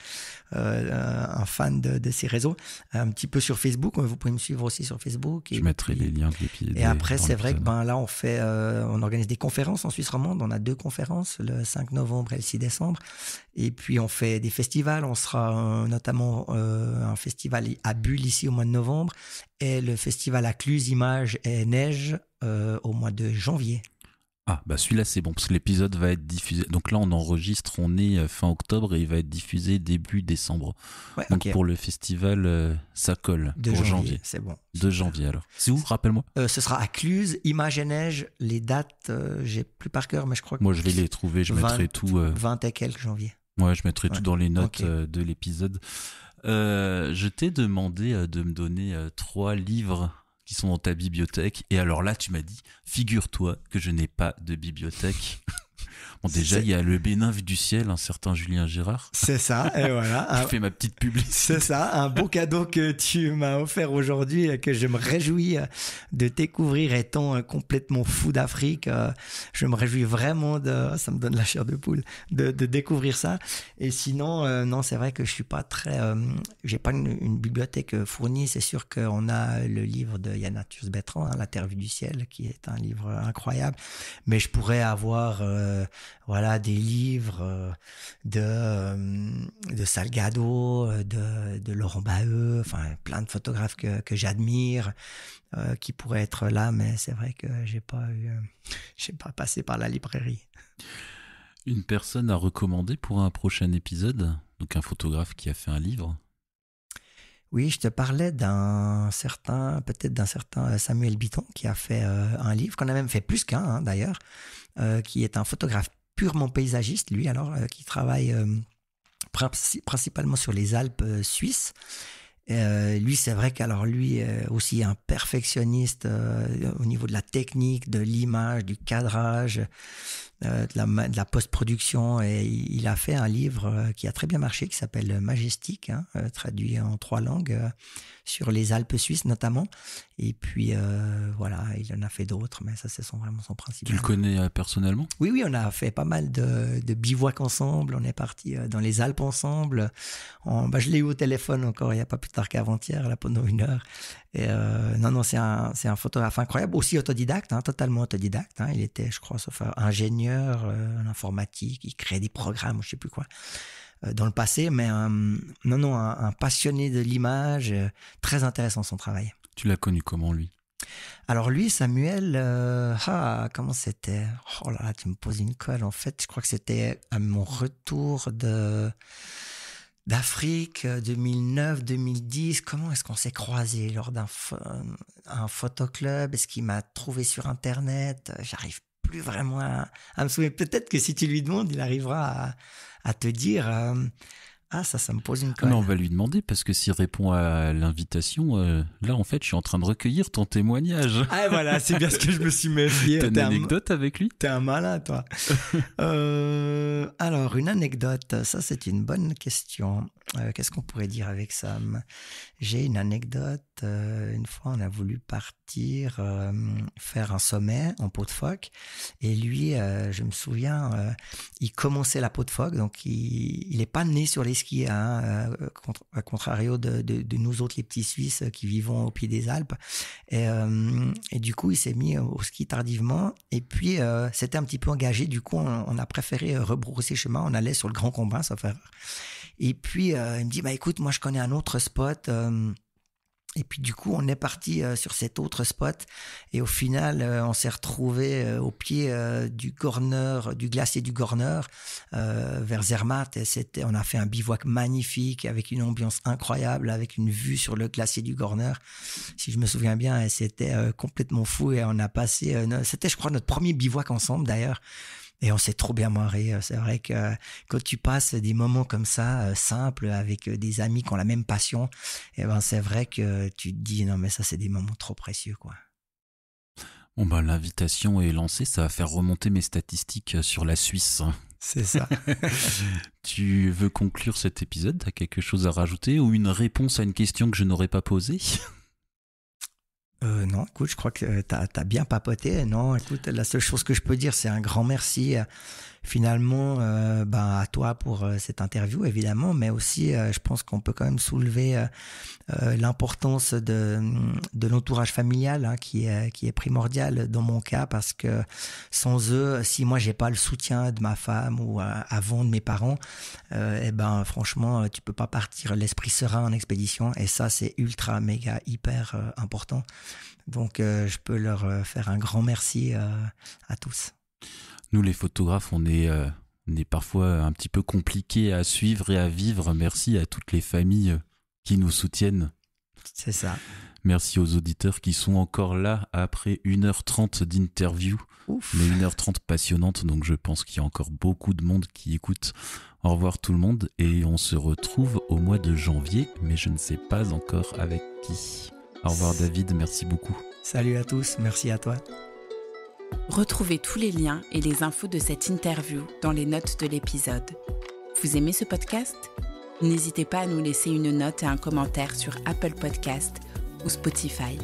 un fan de ces réseaux. Un petit peu sur Facebook, vous pouvez me suivre aussi sur Facebook. Je mettrai les liens de l'épisode. Et après, c'est vrai que là, on organise des conférences en Suisse romande. On a 2 conférences, le 5 novembre et le 6 décembre. Et puis, on fait des festivals. On sera notamment un festival à Bulle ici au mois de novembre et le festival à Cluse Images et Neige au mois de janvier. Ah, celui-là c'est bon parce que l'épisode va être diffusé. Donc là on enregistre, on est fin octobre et il va être diffusé début décembre. Ouais, donc pour le festival, ça colle de pour janvier. C'est bon. 2 janvier alors. C'est où, rappelle-moi? Ce sera à Cluse, Images et Neige. Les dates, j'ai plus par cœur, mais je crois que... Moi je vais les trouver, je mettrai tout... 20 et quelques janvier. Ouais, je mettrai tout dans les notes de l'épisode. Je t'ai demandé de me donner 3 livres qui sont dans ta bibliothèque. Et alors là, tu m'as dit, figure-toi que je n'ai pas de bibliothèque. Bon, déjà, il y a le Bénin vu du ciel, un certain Julien Girard. C'est ça, et voilà. Je fais ma petite publicité. C'est ça, un beau cadeau que tu m'as offert aujourd'hui et que je me réjouis de découvrir étant complètement fou d'Afrique. Je me réjouis vraiment ça me donne la chair de poule, de découvrir ça. Et sinon, non, c'est vrai que je suis pas j'ai pas une bibliothèque fournie. C'est sûr qu'on a le livre de Yann-Arthus Bertrand, La Terre vue du ciel, qui est un livre incroyable. Mais je pourrais avoir... des livres de Salgado, de Laurent Baheu, enfin plein de photographes que j'admire, qui pourraient être là, mais c'est vrai que j'ai pas passé par la librairie. Une personne à recommander pour un prochain épisode, donc un photographe qui a fait un livre. Oui, je te parlais d'un certain Samuel Bitton qui a fait un livre, qu'on a même fait plus qu'un d'ailleurs, qui est un photographe purement paysagiste, lui alors, qui travaille principalement sur les Alpes suisses. Lui, c'est vrai qu'alors lui aussi un perfectionniste au niveau de la technique, de l'image, du cadrage, de la post-production, et il a fait un livre qui a très bien marché, qui s'appelle Majestic, traduit en 3 langues, sur les Alpes suisses notamment. Et puis voilà, il en a fait d'autres, mais ça c'est vraiment son principal. Tu le connais personnellement ? Oui, on a fait pas mal de bivouacs ensemble, on est parti dans les Alpes ensemble. Je l'ai eu au téléphone encore il n'y a pas plus tard qu'avant-hier, là, pendant 1 heure. Et non, c'est un photographe incroyable, aussi autodidacte, totalement autodidacte. Il était, je crois, sauf ingénieur en informatique, il créait des programmes, je ne sais plus quoi, dans le passé, mais un passionné de l'image, très intéressant son travail. Tu l'as connu comment, lui ? Alors lui, Samuel, comment c'était ? Oh là là, tu me poses une colle. En fait, je crois que c'était à mon retour d'Afrique 2009-2010. Comment est-ce qu'on s'est croisés lors d'un photoclub ? Est-ce qu'il m'a trouvé sur Internet ? J'arrive plus vraiment à me souvenir. Peut-être que si tu lui demandes, il arrivera à te dire... ça me pose une colle. Non, on va lui demander, parce que s'il répond à l'invitation, là, en fait, je suis en train de recueillir ton témoignage. Ah, voilà, c'est bien ce que je me suis méfié. T'as une anecdote avec lui ? T'es un malin, toi. Alors, une anecdote, ça, c'est une bonne question. Qu'est-ce qu'on pourrait dire avec ça ? J'ai une anecdote. Une fois, on a voulu partir faire un sommet en peau de phoque. Et lui, je me souviens, il commençait la peau de phoque, donc il n'est pas né sur les skis, à contrario de nous autres, les petits Suisses qui vivons au pied des Alpes. Et du coup, il s'est mis au ski tardivement. Et puis, c'était un petit peu engagé. Du coup, on a préféré rebrousser chemin. On allait sur le Grand Combin, sauf erreur. Et puis, il me dit, écoute, moi, je connais un autre spot. Et puis du coup, on est parti sur cet autre spot, et au final, on s'est retrouvé au pied du glacier du Gorner, vers Zermatt. Et on a fait un bivouac magnifique avec une ambiance incroyable, avec une vue sur le glacier du Gorner. Si je me souviens bien, c'était complètement fou, et on a passé. C'était, je crois, notre premier bivouac ensemble d'ailleurs. Et on s'est trop bien marré. C'est vrai que quand tu passes des moments comme ça, simples, avec des amis qui ont la même passion, c'est vrai que tu te dis, non mais ça, c'est des moments trop précieux, quoi. Bon, l'invitation est lancée, ça va faire remonter mes statistiques sur la Suisse. C'est ça. Tu veux conclure cet épisode ? T'as quelque chose à rajouter, ou une réponse à une question que je n'aurais pas posée ? Non, écoute, je crois que t'as bien papoté. Non, écoute, la seule chose que je peux dire, c'est un grand merci finalement à toi pour cette interview, évidemment, mais aussi je pense qu'on peut quand même soulever l'importance de l'entourage familial, qui est primordial dans mon cas, parce que sans eux, si moi j'ai pas le soutien de ma femme ou avant de mes parents, franchement, tu peux pas partir l'esprit serein en expédition, et ça c'est ultra méga hyper important. Donc je peux leur faire un grand merci à tous. Nous, les photographes, on est parfois un petit peu compliqués à suivre et à vivre. Merci à toutes les familles qui nous soutiennent. C'est ça. Merci aux auditeurs qui sont encore là après 1h30 d'interview. Ouf. Mais 1h30 passionnante, donc je pense qu'il y a encore beaucoup de monde qui écoute. Au revoir tout le monde, et on se retrouve au mois de janvier, mais je ne sais pas encore avec qui. Au revoir David, merci beaucoup. Salut à tous, merci à toi. Retrouvez tous les liens et les infos de cette interview dans les notes de l'épisode. Vous aimez ce podcast ? N'hésitez pas à nous laisser une note et un commentaire sur Apple Podcast ou Spotify.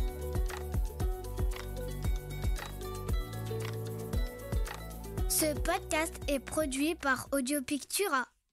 Ce podcast est produit par Audio Pictura.